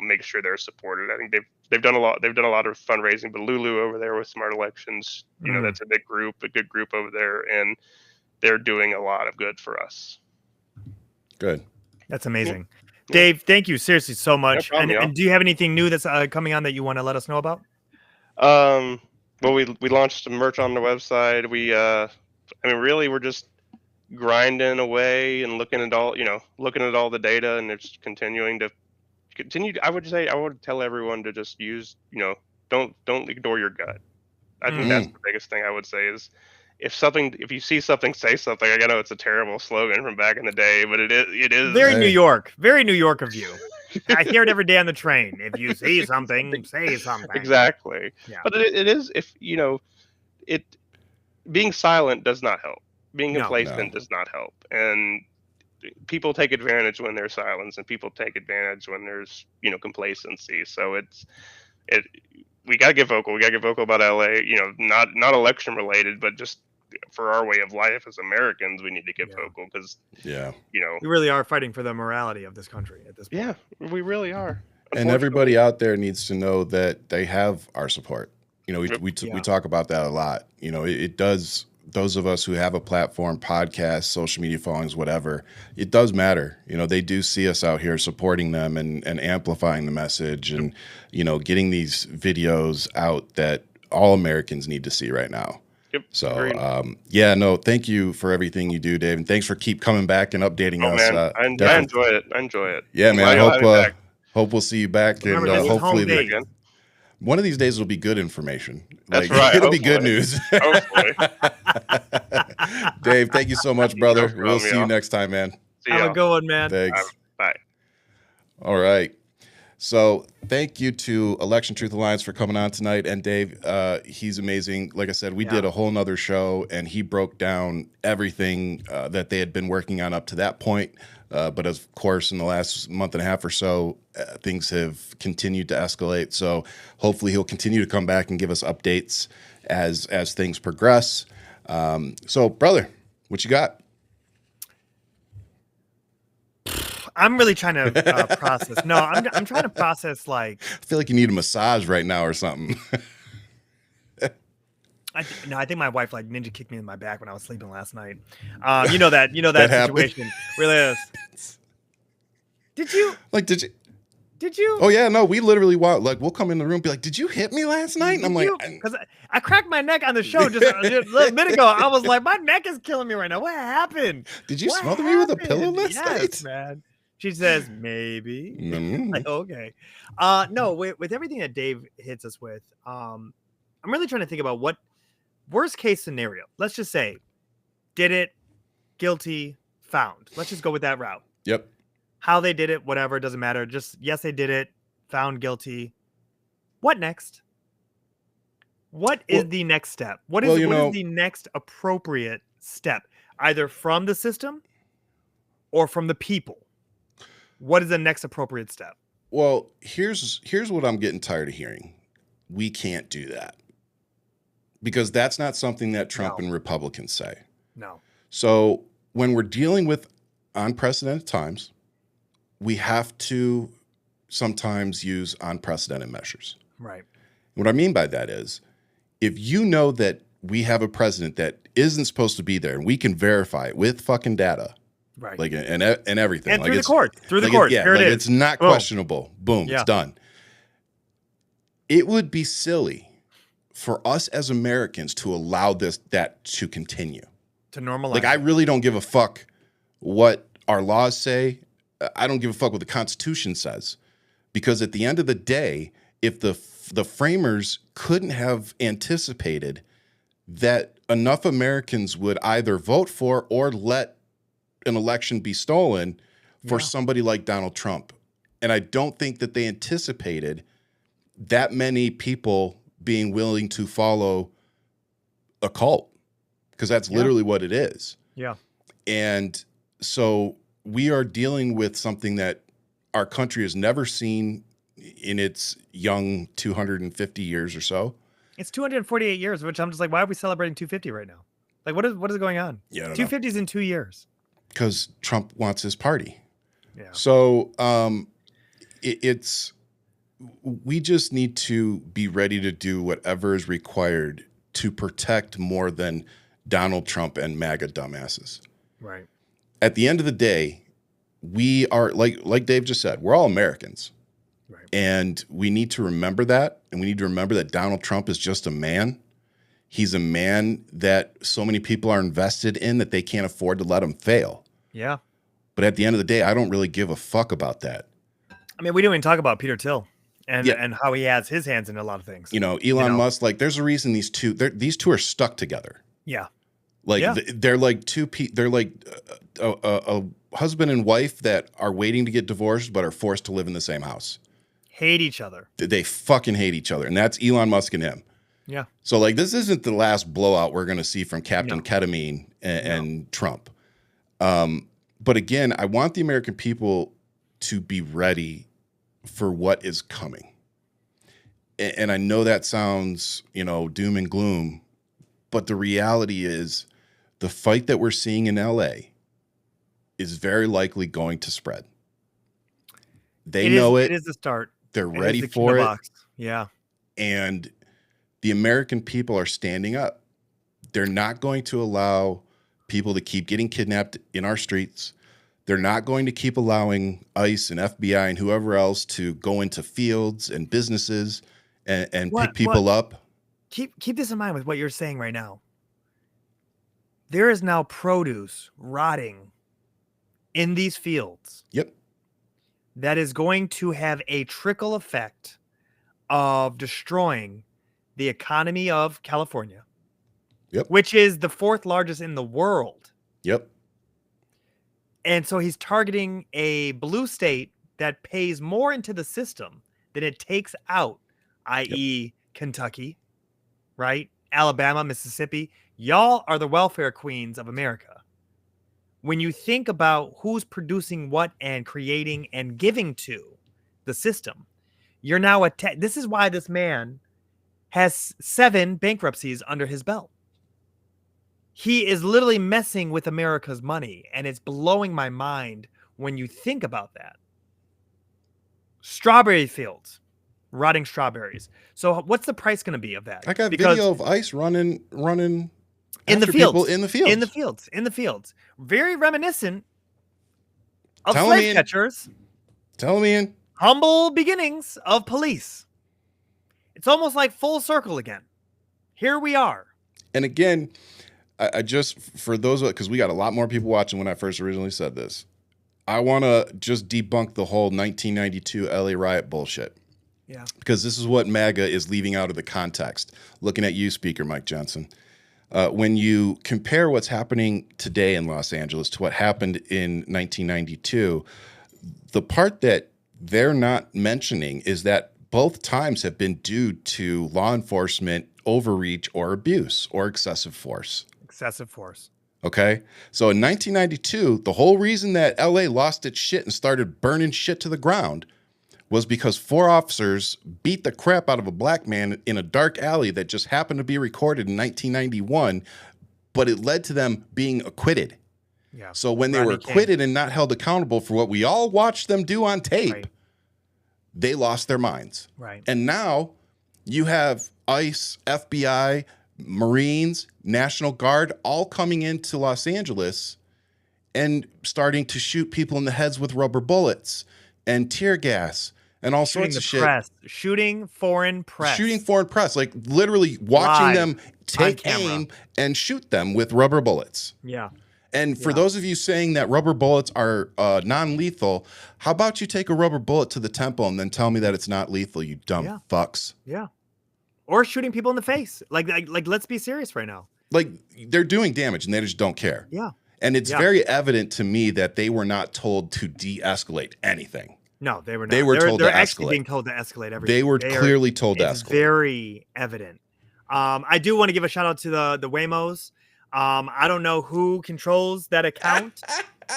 make sure they're supported. I think they've done a lot of fundraising. But Lulu over there with Smart Elections, that's a good group over there, and they're doing a lot of good for us. Good. That's amazing. Yeah. Dave, thank you seriously so much. No problem, and do you have anything new that's coming on that you want to let us know about? Well, we launched some merch on the website. Really, we're just grinding away and looking at all the data, and it's continuing. I would tell everyone to just use, don't ignore your gut. I think that's the biggest thing I would say is, if you see something, say something. I know it's a terrible slogan from back in the day, but it is very New York of you. I hear it every day on the train. If you see something, say something. Exactly. Yeah. But it is, being silent does not help. Being complacent does not help. And people take advantage when there's silence, and people take advantage when there's, complacency. So we got to get vocal. We got to get vocal about LA, not election related, but just for our way of life as Americans, we need to get vocal, because, we really are fighting for the morality of this country at this point. Yeah, we really are. And everybody out there needs to know that they have our support. We talk about that a lot. It does. Those of us who have a platform, podcast, social media followings, whatever, it does matter. They do see us out here supporting them and amplifying the message, and, getting these videos out that all Americans need to see right now. Yep. So, thank you for everything you do, Dave. And thanks for keep coming back and updating us. Man, I enjoy it. Yeah, man. I hope we'll see you back. Remember, and hopefully one of these days will be good information. That's right. It'll be good news. Hopefully. Dave, thank you so much, brother. We'll see you next time, man. Have a good one, man. Thanks. Bye. All right. So thank you to Election Truth Alliance for coming on tonight. And Dave, he's amazing. Like I said, we did a whole nother show and he broke down everything that they had been working on up to that point. But of course, in the last month and a half or so, things have continued to escalate. So hopefully he'll continue to come back and give us updates as things progress. So brother, what you got? I'm really trying to process. No, I'm trying to process like. I feel like you need a massage right now or something. I think my wife like ninja kicked me in my back when I was sleeping last night. You know that situation really is. Did you? Did you? Oh yeah, no. We literally we'll come in the room and be like, "Did you hit me last night?" And I'm like, because I cracked my neck on the show just a little bit ago. I was like, my neck is killing me right now. What happened? Did you smother me with a pillow last night? Yes, man. She says maybe. Like, okay. No, with everything that Dave hits us with, I'm really trying to think about what worst case scenario. Let's just say, did it, guilty, found. Let's just go with that route. Yep. How they did it, whatever, doesn't matter. Just yes, they did it, found guilty. What next? What is the next step? What is the next appropriate step, either from the system or from the people? What is the next appropriate step? Well, here's what I'm getting tired of hearing. We can't do that. Because that's not something that Trump and Republicans say. No. So when we're dealing with unprecedented times, we have to sometimes use unprecedented measures. Right. What I mean by that is, if you know that we have a president that isn't supposed to be there and we can verify it with fucking data, right, like and everything, and like through the court, yeah, here like it is. It's not questionable. Boom, it's done. It would be silly for us as Americans to allow that to continue, to normalize. Like, I really don't give a fuck what our laws say. I don't give a fuck what the Constitution says, because at the end of the day, if the framers couldn't have anticipated that enough Americans would either vote for or let an election be stolen for somebody like Donald Trump. And I don't think that they anticipated that many people being willing to follow a cult, because that's literally what it is. Yeah. And so we are dealing with something that our country has never seen in its young 250 years or so. It's 248 years, which I'm just like, why are we celebrating 250 right now? Like, what is going on? Yeah, 250 is in 2 years. Because Trump wants his party. Yeah. So we just need to be ready to do whatever is required to protect more than Donald Trump and MAGA dumbasses. Right. At the end of the day, we are, like Dave just said, we're all Americans. Right. And we need to remember that. And we need to remember that Donald Trump is just a man. He's a man that so many people are invested in that they can't afford to let him fail. Yeah. But at the end of the day, I don't really give a fuck about that. I mean, we didn't even talk about Peter Thiel and how he has his hands in a lot of things. Elon Musk, like, there's a reason these two are stuck together. Yeah. Like, they're like they're like a husband and wife that are waiting to get divorced but are forced to live in the same house. Hate each other. They fucking hate each other. And that's Elon Musk and him. Yeah. So, like, this isn't the last blowout we're going to see from Captain Ketamine and Trump. But again, I want the American people to be ready for what is coming. And I know that sounds, doom and gloom, but the reality is the fight that we're seeing in LA is very likely going to spread. They know it. It is the start. They're ready for it. Yeah. And the American people are standing up. They're not going to allow people to keep getting kidnapped in our streets. They're not going to keep allowing ICE and FBI and whoever else to go into fields and businesses and pick people up. Keep this in mind with what you're saying right now. There is now produce rotting in these fields. Yep. That is going to have a trickle effect of destroying the economy of California. Yep. Which is the fourth largest in the world. Yep. And so he's targeting a blue state that pays more into the system than it takes out, i.e., Kentucky, right? Alabama, Mississippi. Y'all are the welfare queens of America. When you think about who's producing what and creating and giving to the system, you're now this is why this man has 7 bankruptcies under his belt. He is literally messing with America's money, and it's blowing my mind when you think about that. Strawberry fields, rotting strawberries. So what's the price going to be of that? I got video of ICE running in the fields, in the fields. Very reminiscent of Tell slave catchers. Tell me, humble beginnings of police. It's almost like full circle again. Here we are. And again, I just, for those, because we got a lot more people watching when I first originally said this, I want to just debunk the whole 1992 LA riot bullshit. Yeah. Because this is what MAGA is leaving out of the context. Looking at you, Speaker Mike Johnson. When you compare what's happening today in Los Angeles to what happened in 1992, the part that they're not mentioning is that both times have been due to law enforcement overreach or abuse or excessive force. Excessive force. Okay? So in 1992, the whole reason that LA lost its shit and started burning shit to the ground was because 4 officers beat the crap out of a black man in a dark alley that just happened to be recorded in 1991, but it led to them being acquitted. Yeah. So when they were acquitted and not held accountable for what we all watched them do on tape, they lost their minds. Right. And now you have ICE, FBI, Marines, National Guard all coming into Los Angeles and starting to shoot people in the heads with rubber bullets and tear gas and all sorts of shit. Shooting foreign press. Shooting foreign press. Like literally watching them take aim and shoot them with rubber bullets. Yeah. And for those of you saying that rubber bullets are non-lethal, how about you take a rubber bullet to the temple and then tell me that it's not lethal, you dumb fucks? Yeah. Or shooting people in the face. Like let's be serious right now. Like they're doing damage and they just don't care. Yeah. And it's very evident to me that they were not told to de-escalate anything. No, they were not. They were told to escalate. They're actually being told to escalate everything. They were clearly told to escalate. It's very evident. I do want to give a shout out to the Waymos. I don't know who controls that account.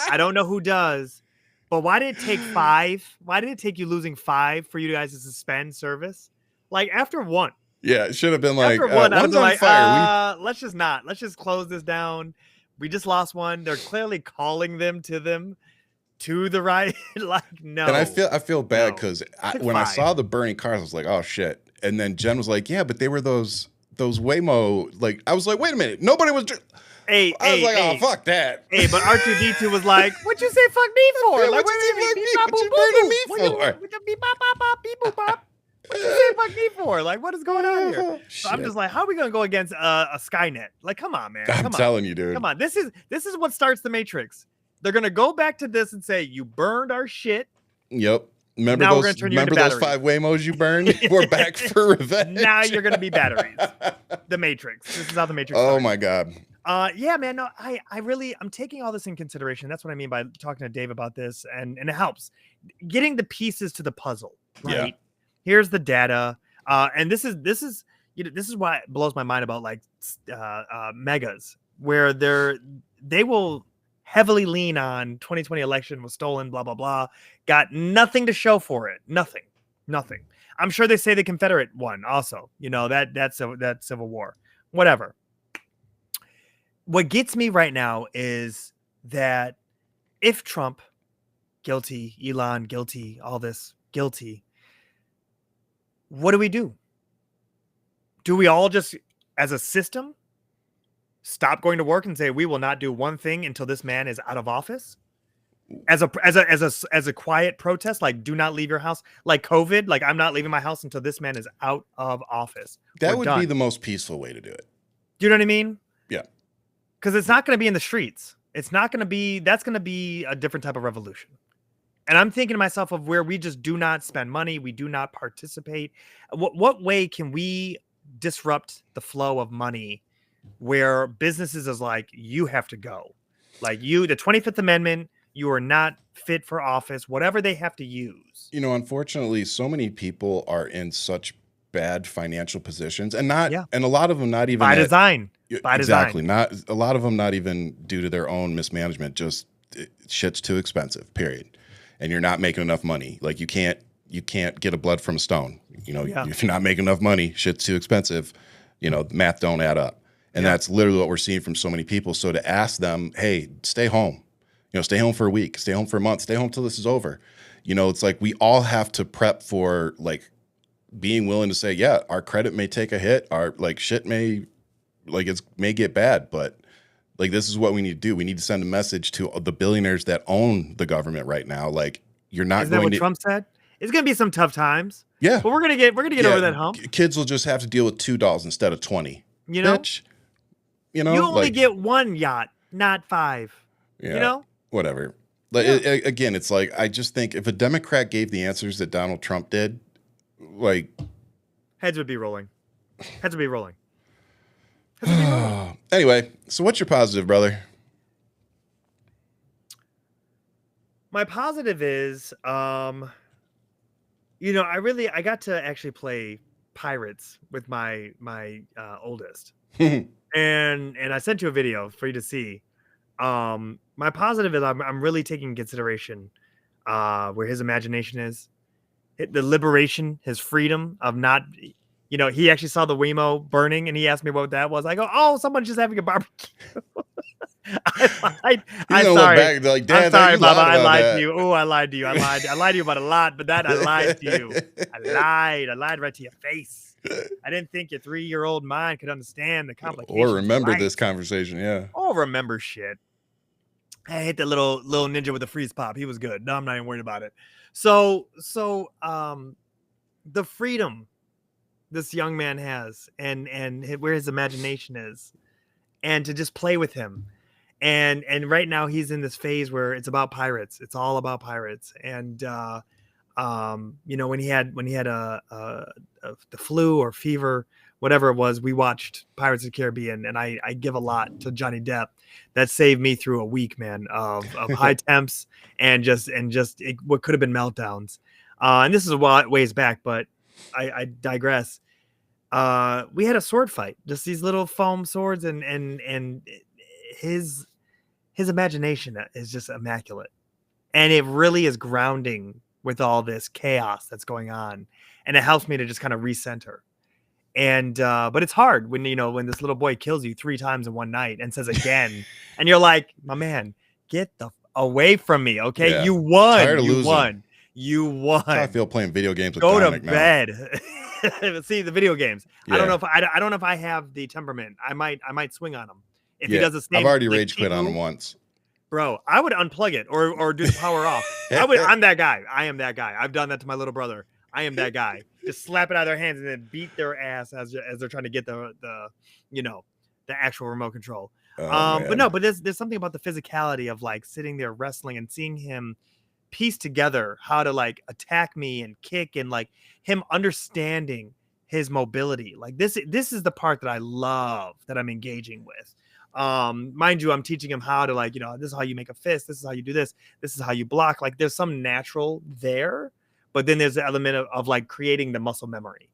I don't know who does. But why did it take 5? Why did it take you losing 5 for you guys to suspend service? Like after 1. Yeah, it should have been like, after 1, I was on like, fire. let's just not. Let's just close this down. We just lost 1. They're clearly calling them to the right. Like, no. And I feel bad because when I saw the burning cars, I was like, oh shit. And then Jen was like, yeah, but they were those Waymo. Like, I was like, wait a minute, nobody was. I was like, oh fuck that. Hey, but R2D2 was like, what you say fuck me for? Yeah, like, what you burning me for? What you say fuck me for? Like, what is going on here? So I'm just like, how are we gonna go against a Skynet? Like, come on, man. I'm telling you, dude. Come on. This is what starts the Matrix. They're gonna go back to this and say, you burned our shit. Yep. Remember now those 5 Waymos you burned? We're back for revenge. Now you're gonna be batteries. The Matrix. This is how the Matrix Oh starts. my God. Yeah, man. No, I'm taking all this in consideration. That's what I mean by talking to Dave about this, and it helps getting the pieces to the puzzle. Right. Yeah. Here's the data, and this is this is why it blows my mind about like megas, where they will heavily lean on 2020 election was stolen, blah blah blah. Got nothing to show for it. Nothing. I'm sure they say the Confederate won also. You know that Civil War, whatever. What gets me right now is that if Trump guilty, Elon guilty, all this guilty, what do? Do we all just, as a system, stop going to work and say we will not do one thing until this man is out of office? As a quiet protest, like do not leave your house, like COVID, like I'm not leaving my house until this man is out of office. That would be the most peaceful way to do it. Do you know what I mean? Yeah. Because it's not going to be in the streets. It's not going to be, that's going to be a different type of revolution. And I'm thinking to myself of where we just do not spend money. We do not participate. What way can we disrupt the flow of money where businesses is like, you have to go. Like the 25th Amendment, You are not fit for office, whatever they have to use. You know, unfortunately, so many people are in such bad financial positions, and Yeah. a lot of them not even By at, design. By exactly, design. not a lot of them not even due to their own mismanagement. Just shit's too expensive. Period. And you're not making enough money. Like you can't get a blood from a stone. You know, Yeah. if you're not making enough money, shit's too expensive. You know, math don't add up. And Yeah. that's literally what we're seeing from so many people. So to ask them, hey, stay home, stay home for a week, stay home for a month, stay home till this is over. It's like we all have to prep for like being willing to say, yeah, our credit may take a hit, our like shit may get bad, but like this is what we need to do. We need to send a message to the billionaires that own the government right now. Like you're not Isn't that going what to Trump said? It's gonna be some tough times. Yeah. But we're gonna get over that hump. Kids will just have to deal with $2 instead of 20. You know? Bitch. You only get one yacht, not 5. Yeah, You know? whatever. But again, it's like I just think if a Democrat gave the answers that Donald Trump did, like Heads would be rolling. Heads would be rolling. Anyway, so what's your positive, brother? My positive is, I got to actually play Pirates with my oldest, and I sent you a video for you to see. My positive is I'm really taking consideration where his imagination is, the liberation, his freedom of not. He actually saw the Wemo burning, and he asked me what that was. I go, "Oh, someone's just having a barbecue." I'm sorry. Like, Dad, I'm sorry, Baba. I lied that. to you. Oh, I lied to you. I lied to you about a lot, but that I lied to you. I lied right to your face. I didn't think your 3-year-old mind could understand the complications. Or remember this conversation, yeah. Oh, remember shit. I hate that little ninja with the freeze pop. He was good. No, I'm not even worried about it. So, the freedom this young man has, and where his imagination is, and to just play with him. And right now he's in this phase where it's about pirates. It's all about pirates. And when he had the flu or fever, whatever it was, we watched Pirates of the Caribbean, and I give a lot to Johnny Depp. That saved me through a week, man, of high temps and what could have been meltdowns. And this is a ways back, but I digress. We had a sword fight, just these little foam swords, and his imagination is just immaculate, and it really is grounding with all this chaos that's going on, and it helps me to just kind of recenter. And but it's hard when when this little boy kills you 3 times in one night and says again, and you're like, my man, get the away from me, okay? Yeah. You won. Tired of you losing. won. You won. That's how I feel playing video games with Go Dominic to bed. See the video games. Yeah. I don't know if I have the temperament. I might swing on him if he does the same. I've already rage quit on him once. Bro, I would unplug it or do the power off. I'm that guy. I am that guy. I've done that to my little brother. I am that guy. Just slap it out of their hands and then beat their ass as they're trying to get the actual remote control. But there's something about the physicality of like sitting there wrestling and seeing him piece together how to like attack me and kick, and like him understanding his mobility. Like this is the part that I love, that I'm engaging with. Mind you, I'm teaching him how to like, this is how you make a fist. This is how you do this. This is how you block. Like there's some natural there, but then there's the element of like creating the muscle memory.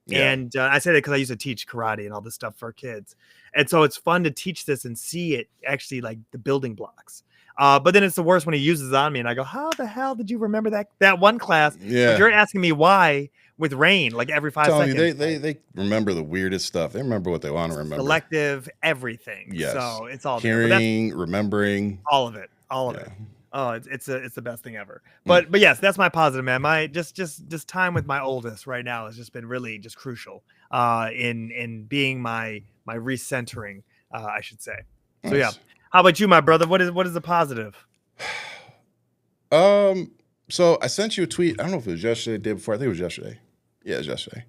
Yeah. And I say that because I used to teach karate and all this stuff for kids. And so it's fun to teach this and see it actually like the building blocks. But then it's the worst when he uses it on me and I go, how the hell did you remember that one class? Yeah. But you're asking me why with rain, like every 5 seconds. They remember the weirdest stuff. They remember what they want to remember. Selective everything. Yes. So it's all hearing, remembering. All of it. Oh, it's the best thing ever. But yes, that's my positive, man. My just time with my oldest right now has just been really just crucial in being my recentering, I should say. So Nice. yeah. How about you, my brother? What is the positive? So I sent you a tweet. I don't know if it was yesterday, the day before. I think it was yesterday. Yeah, it was yesterday.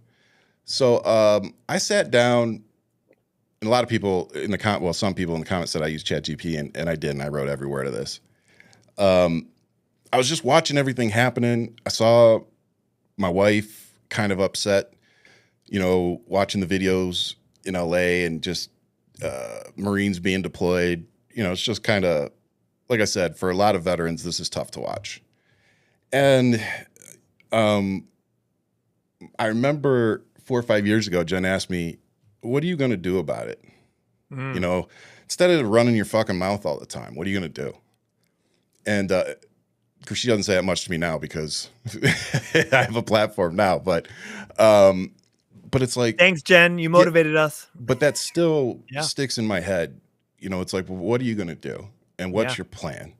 So I sat down, and a lot of people in the some people in the comments said I used ChatGPT, and I did, and I wrote every word of this. I was just watching everything happening. I saw my wife kind of upset, watching the videos in LA and just Marines being deployed. It's just kind of like I said, for a lot of veterans, this is tough to watch. And I remember 4 or 5 years ago, Jen asked me, what are you going to do about it? You know, instead of running your fucking mouth all the time, what are you going to do? And because she doesn't say that much to me now because I have a platform now, but it's like, thanks, Jen. You motivated us. But that still sticks in my head. You know, it's like, well, what are you going to do? And what's your plan?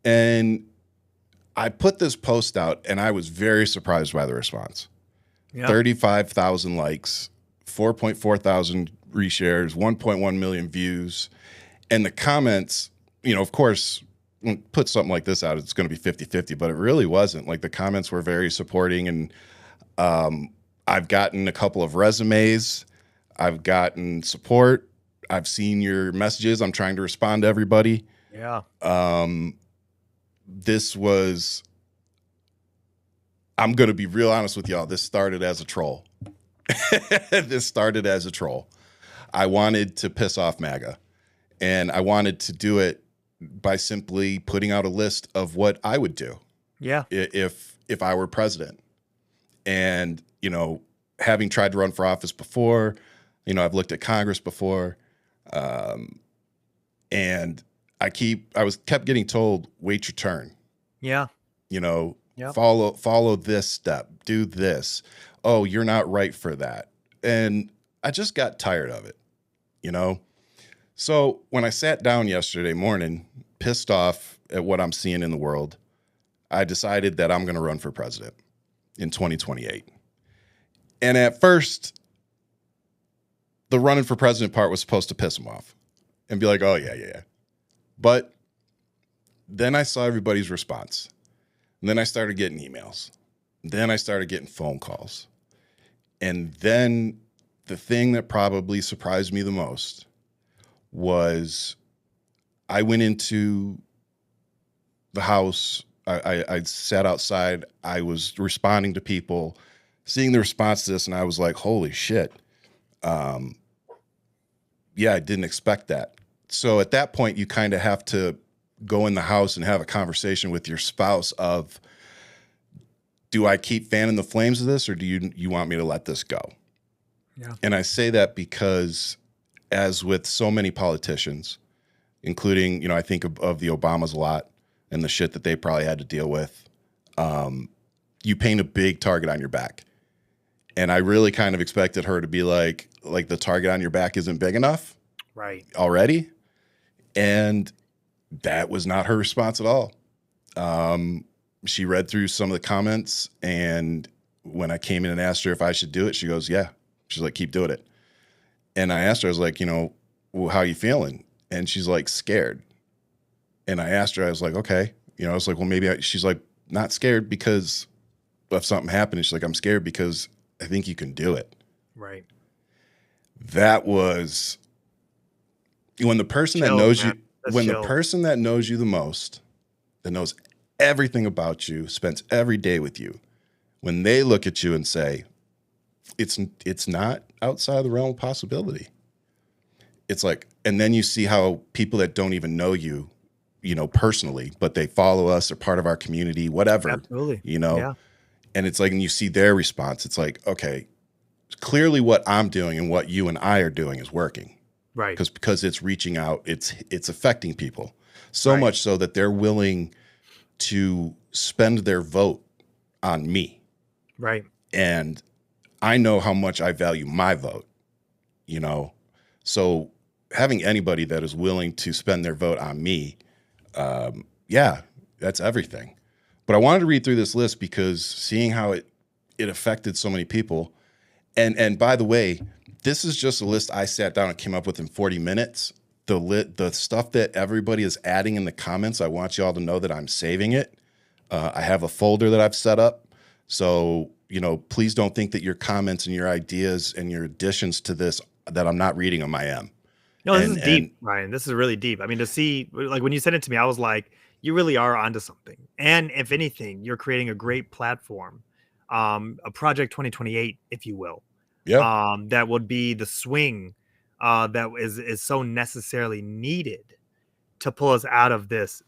And I put this post out and I was very surprised by the response. 35,000 likes, 4.4 thousand reshares, 1.1 million views. And the comments, you know, of course, when you put something like this out, it's going to be 50-50, but it really wasn't. Like the comments were very supporting. And I've gotten a couple of resumes. I've gotten support. I've seen your messages. I'm trying to respond to everybody. Yeah. This was, I'm going to be real honest with y'all. This started as a troll. I wanted to piss off MAGA, and I wanted to do it by simply putting out a list of what I would do. Yeah. If I were president. And, you know, having tried to run for office before, you know, I've looked at Congress before, and I kept getting told, wait your turn. Yeah. You know, follow this step, do this. Oh, you're not right for that. And I just got tired of it, you know? So when I sat down yesterday morning, pissed off at what I'm seeing in the world, I decided that I'm going to run for president in 2028. And at first, the running for president part was supposed to piss him off and be like, oh, yeah. But then I saw everybody's response. And then I started getting emails. Then I started getting phone calls. And then the thing that probably surprised me the most was I went into the house. I sat outside. I was responding to people, seeing the response to this, and I was like, holy shit. Yeah, I didn't expect that. So at that point, you kind of have to go in the house and have a conversation with your spouse of, do I keep fanning the flames of this, or do you want me to let this go? Yeah. And I say that because, as with so many politicians, including, you know, I think of the Obamas a lot and the shit that they probably had to deal with, you paint a big target on your back. And I really kind of expected her to be like the target on your back isn't big enough already. And that was not her response at all. She read through some of the comments, and when I came in and asked her if I should do it, she goes, yeah. She's like, keep doing it. And I asked her, I was like, you know, well, how are you feeling? And she's like, scared. And I asked her, I was like, okay. You know, I was like, well, maybe she's like, not scared because of something happening. She's like, I'm scared because I think you can do it. Right. That was when the person that knows you, the person that knows you the most, that knows everything about you, spends every day with you, when they look at you and say, it's not outside the realm of possibility. It's like, and then you see how people that don't even know you, you know, personally, but they follow us or part of our community, whatever, Absolutely. You know, and it's like, and you see their response. It's like, okay, clearly what I'm doing and what you and I are doing is working. Right. Because it's reaching out, it's affecting people so much so that they're willing to spend their vote on me. Right. And I know how much I value my vote, you know? So having anybody that is willing to spend their vote on me, yeah, that's everything. But I wanted to read through this list because seeing how it affected so many people. And by the way, this is just a list I sat down and came up with in 40 minutes. The stuff that everybody is adding in the comments, I want you all to know that I'm saving it. I have a folder that I've set up. So, you know, please don't think that your comments and your ideas and your additions to this, that I'm not reading them. I am. No, this is deep, Ryan. This is really deep. I mean, to see, like, when you sent it to me, I was like, you really are onto something. And if anything, you're creating a great platform, a Project 2028, if you will. Yeah. That would be the swing that is so necessarily needed to pull us out of this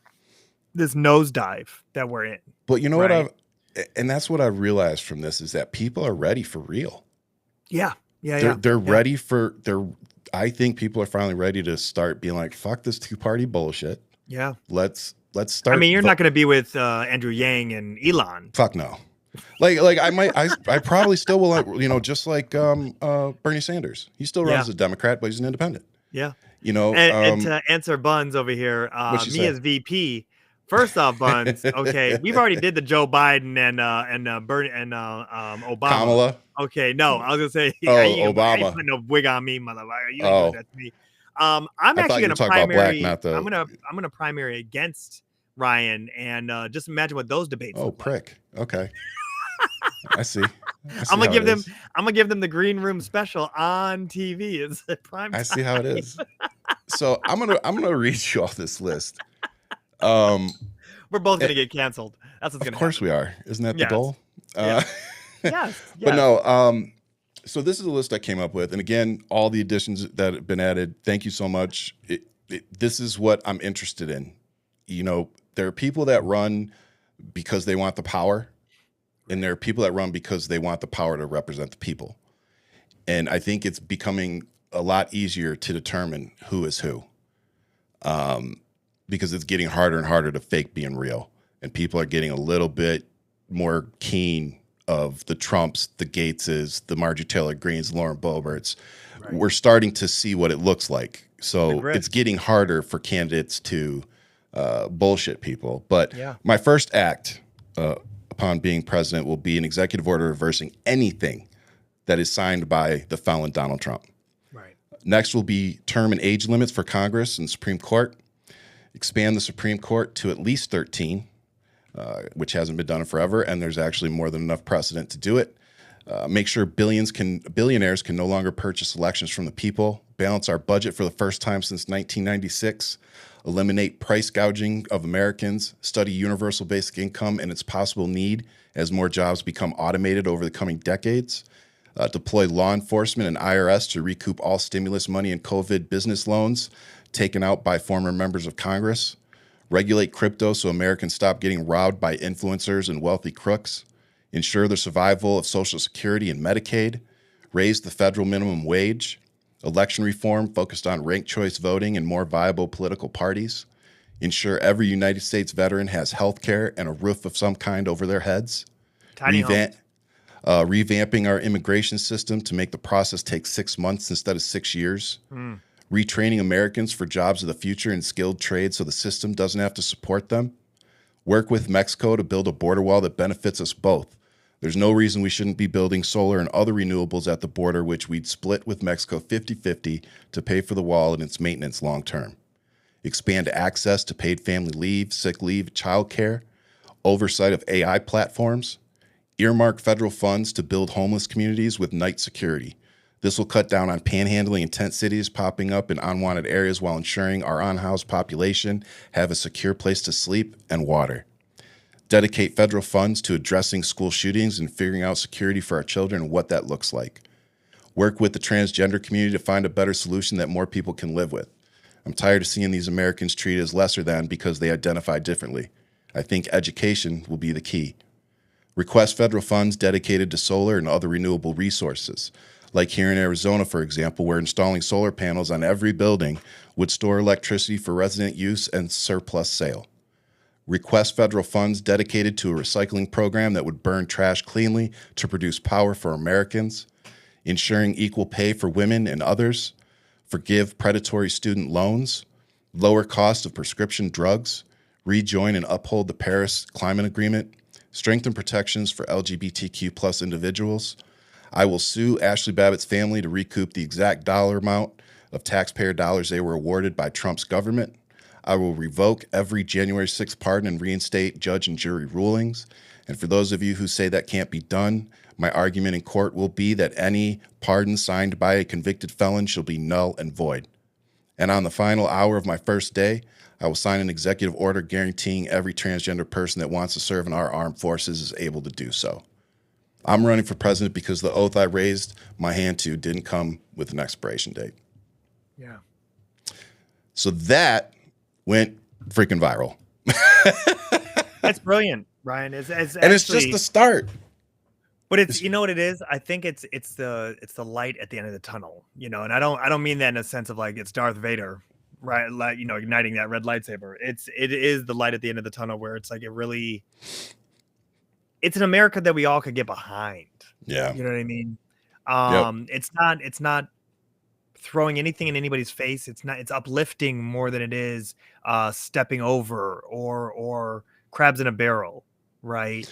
this nosedive that we're in. But you know Right. and that's what I realized from this is that people are ready for real. Yeah. They're ready for I think people are finally ready to start being like, fuck this two-party bullshit. Yeah. Let's start. I mean, you're not going to be with Andrew Yang and Elon. Fuck no. Like I probably still will, you know, just like Bernie Sanders. He still runs as a Democrat, but he's an independent. Yeah. You know, And to answer Buns over here, what'd she me say? as VP. First off, Buns. Okay, we've already did the Joe Biden and Bernie and Obama. Kamala. Okay, no, I was gonna say, Obama. I ain't putting no wig on me, motherfucker. You ain't doing that to me. I'm I thought actually you gonna were talking about primary. black, not the. I'm gonna primary against Ryan, and just imagine what those debates. Oh, look prick. like. Okay. I see. I'm gonna give them. I'm gonna give them the green room special on TV. It's a prime. I see how it is. So I'm gonna read you off this list. We're both gonna get canceled. That's what's gonna. Of course happen. we are. Isn't that the goal? Yes. But no. So this is a list I came up with, and again, all the additions that have been added. Thank you so much. This is what I'm interested in. You know, there are people that run because they want the power, and there are people that run because they want the power to represent the people. And I think it's becoming a lot easier to determine who is who, because it's getting harder and harder to fake being real, and people are getting a little bit more keen of the Trumps, the Gateses, the Marjorie Taylor Greens, Lauren Boeberts. Right. We're starting to see what it looks like. So it's getting harder for candidates to bullshit people. But my first act upon being president will be an executive order reversing anything that is signed by the felon Donald Trump. Right. Next will be term and age limits for Congress and Supreme Court. Expand the Supreme Court to at least 13. Which hasn't been done in forever, and there's actually more than enough precedent to do it. Make sure billionaires can no longer purchase elections from the people. Balance our budget for the first time since 1996. Eliminate price gouging of Americans. Study universal basic income and its possible need as more jobs become automated over the coming decades. Deploy law enforcement and IRS to recoup all stimulus money and COVID business loans taken out by former members of Congress. Regulate crypto so Americans stop getting robbed by influencers and wealthy crooks. Ensure the survival of Social Security and Medicaid. Raise the federal minimum wage. Election reform focused on ranked choice voting and more viable political parties. Ensure every United States veteran has health care and a roof of some kind over their heads. Revamping our immigration system to make the process take 6 months instead of 6 years. Retraining Americans for jobs of the future in skilled trades so the system doesn't have to support them. Work with Mexico to build a border wall that benefits us both. There's no reason we shouldn't be building solar and other renewables at the border, which we'd split with Mexico 50-50 to pay for the wall and its maintenance long term. Expand access to paid family leave, sick leave, child care. Oversight of AI platforms. Earmark federal funds to build homeless communities with night security. This will cut down on panhandling in tent cities popping up in unwanted areas while ensuring our unhoused population have a secure place to sleep and water. Dedicate federal funds to addressing school shootings and figuring out security for our children and what that looks like. Work with the transgender community to find a better solution that more people can live with. I'm tired of seeing these Americans treated as lesser than because they identify differently. I think education will be the key. Request federal funds dedicated to solar and other renewable resources. Like here in Arizona, for example, where installing solar panels on every building would store electricity for resident use and surplus sale. Request federal funds dedicated to a recycling program that would burn trash cleanly to produce power for Americans. Ensuring equal pay for women and others. Forgive predatory student loans. Lower cost of prescription drugs. Rejoin and uphold the Paris Climate Agreement. Strengthen protections for LGBTQ plus individuals. I will sue Ashley Babbitt's family to recoup the exact dollar amount of taxpayer dollars they were awarded by Trump's government. I will revoke every January 6th pardon and reinstate judge and jury rulings. And for those of you who say that can't be done, my argument in court will be that any pardon signed by a convicted felon shall be null and void. And on the final hour of my first day, I will sign an executive order guaranteeing every transgender person that wants to serve in our armed forces is able to do so. I'm running for president because the oath I raised my hand to didn't come with an expiration date. Yeah. So that went freaking viral. That's brilliant, Ryan. It's And actually, it's just the start. but it's, you know what it is? I think it's the light at the end of the tunnel, you know, and I don't mean that in a sense of like it's Darth Vader, right? Like, you know, igniting that red lightsaber. It is the light at the end of the tunnel where it's like it's an America that we all could get behind. Yeah. You know what I mean? Yep. It's not throwing anything in anybody's face. It's uplifting more than it is stepping over or crabs in a barrel, right?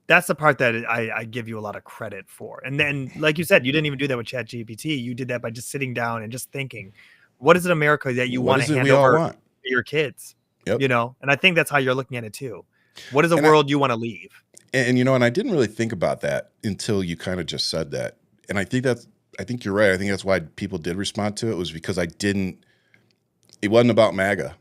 That's the part that I give you a lot of credit for. And then, like you said, you didn't even do that with ChatGPT. You did that by just sitting down and just thinking, what is it America that you What want is to it hand we all over want? to your kids? Yep. You know, and I think that's how you're looking at it too. What is the And world you want to leave? And you know, and I didn't really think about that until you kind of just said that. And I think you're right. I think that's why people did respond to it, was because it wasn't about MAGA.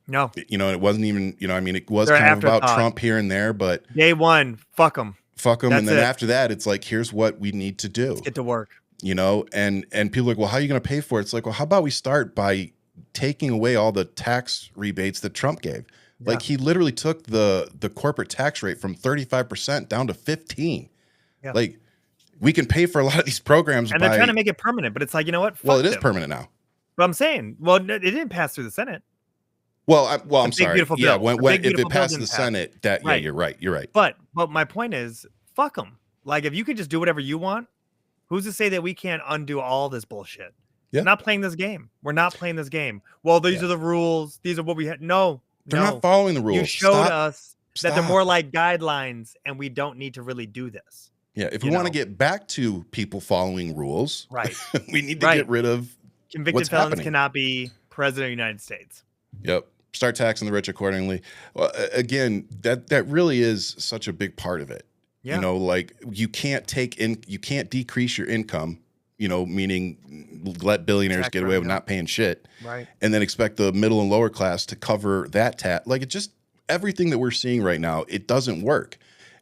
No, You know, it wasn't even, you know, I mean, it was They're kind of about afterthought. Trump here and there, but day one, fuck them. fuck them. That's And then it. after that, it's like, here's what we need to do. Let's get to work. You know, and people are like, well, how are you going to pay for it? It's like, well, how about we start by taking away all the tax rebates that Trump gave? Yeah. Like, he literally took the corporate tax rate from 35% down to 15%. Yeah. Like, we can pay for a lot of these programs, And they're trying to make it permanent, but it's like, you know what? well, Fuck it is them. permanent now. But I'm saying, well, it didn't pass through the Senate. Well, I'm big, sorry. beautiful Yeah, bill. The when big, if it beautiful bill passed the didn't pass. Senate, that Right. yeah, you're right. But my point is, fuck them. Like, if you could just do whatever you want, who's to say that we can't undo all this bullshit? Yeah. We're not playing this game. We're not playing this game. Well, these are the rules. These are what we had. No, They're not following the rules. You showed Stop. us that they're Stop. more like guidelines, and we don't need to really do this. Yeah, if we you want to know. get back to people following rules, Right. we need to Right. get rid of Convicted what's felons happening. cannot be president of the United States. Yep. Start taxing the rich accordingly. Well, again, that really is such a big part of it. Yeah. You know, like you can't decrease your income, you know, meaning let billionaires Tax get away with revenue. not paying shit, Right. and then expect the middle and lower class to cover that tax. Like, it just, everything that we're seeing right now, it doesn't work.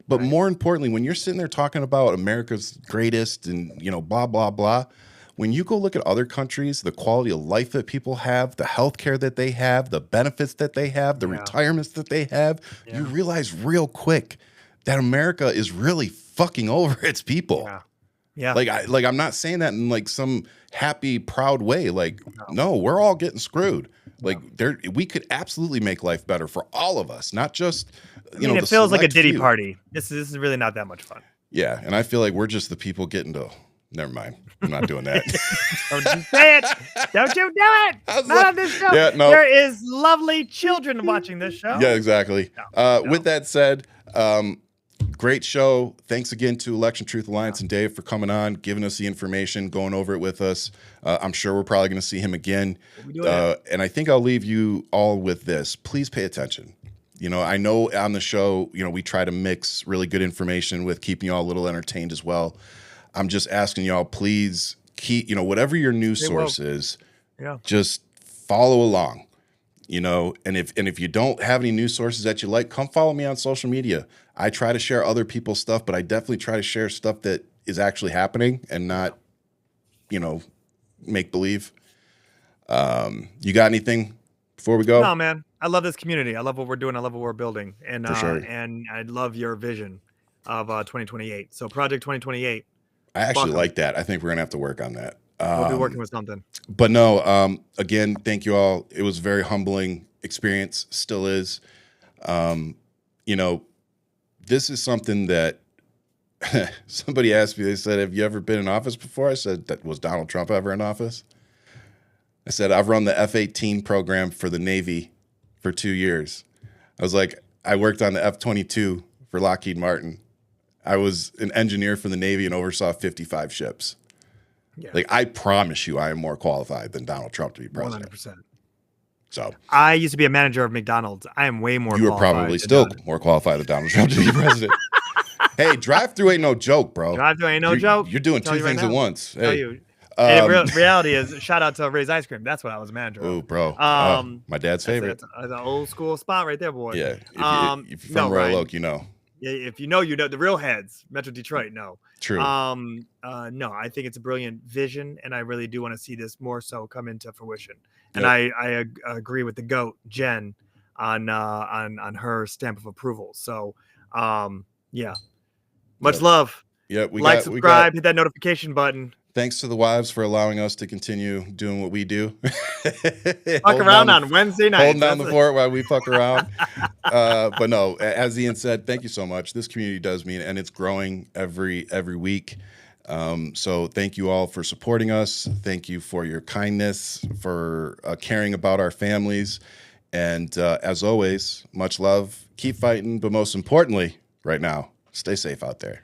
But Right. more importantly, when you're sitting there talking about America's greatest and, you know, blah, blah, blah, when you go look at other countries, the quality of life that people have, the healthcare that they have, the benefits that they have, the Yeah. retirements that they have, Yeah. you realize real quick that America is really fucking over its people. Yeah. Yeah. Like I'm not saying that in like some happy, proud way. Like, no, we're all getting screwed. Like, we could absolutely make life better for all of us, not just, I mean, it feels like a Diddy party. This is really not that much fun. Yeah, and I feel like we're just the people getting to. Never mind, I'm not doing that. Don't you say it. Don't you do it. I was Not like, on this show. yeah, no. There is lovely children watching this show. Yeah, exactly. No. With that said, great show. Thanks again to Election Truth Alliance and Dave for coming on, giving us the information, going over it with us. I'm sure we're probably going to see him again. We'll be doing that. And I think I'll leave you all with this. Please pay attention. You know, I know on the show, you know, we try to mix really good information with keeping you all a little entertained as well. I'm just asking y'all, please keep, you know, whatever your news Stay source woke. is, Yeah. just follow along. You know, and if you don't have any news sources that you like, come follow me on social media. I try to share other people's stuff, but I definitely try to share stuff that is actually happening and not, you know, make believe. You got anything before we go? No, man. I love this community. I love what we're doing. I love what we're building. And For sure. and I love your vision of 2028. So Project 2028. I actually Fuck 'em. like that. I think we're gonna have to work on that. We'll be working with something. But no, again, thank you all. It was a very humbling experience, still is. You know, this is something that somebody asked me, they said, have you ever been in office before? I said, that was Donald Trump ever in office? I said, I've run the F-18 program for the Navy for 2 years. I was like, I worked on the F-22 for Lockheed Martin. I was an engineer for the Navy and oversaw 55 ships. Yeah. Like, I promise you, I am more qualified than Donald Trump to be president. 100%. So I used to be a manager of McDonald's. I am way more you were qualified probably than still Donald. more qualified than Donald Trump to be president. Hey, drive-through ain't no joke, bro. Drive-through ain't no You're- joke. You're doing Tell two you right things at now. once. Tell Hey, you. And reality is, shout out to Ray's Ice Cream. That's what I was a manager of. oh, bro. My dad's favorite. That's an old school spot right there, boy. Yeah. If you're no, from Royal Ryan. Oak, you know. Yeah, if you know, you know. The real heads, Metro Detroit, no. True. No, I think it's a brilliant vision, and I really do want to see this more so come into fruition. And Yep. I agree with the GOAT, Jen. on her stamp of approval. So yeah, much Yep. love. Yeah, we Like, got subscribe, hit that notification button. thanks to the wives for allowing us to continue doing what we do. Fuck around on Wednesday nights. Holding down the fort while we fuck around. But no, as Ian said, thank you so much. This community does mean, and it's growing every week. So thank you all for supporting us. Thank you for your kindness, for caring about our families. And as always, much love. Keep fighting. But most importantly, right now, stay safe out there.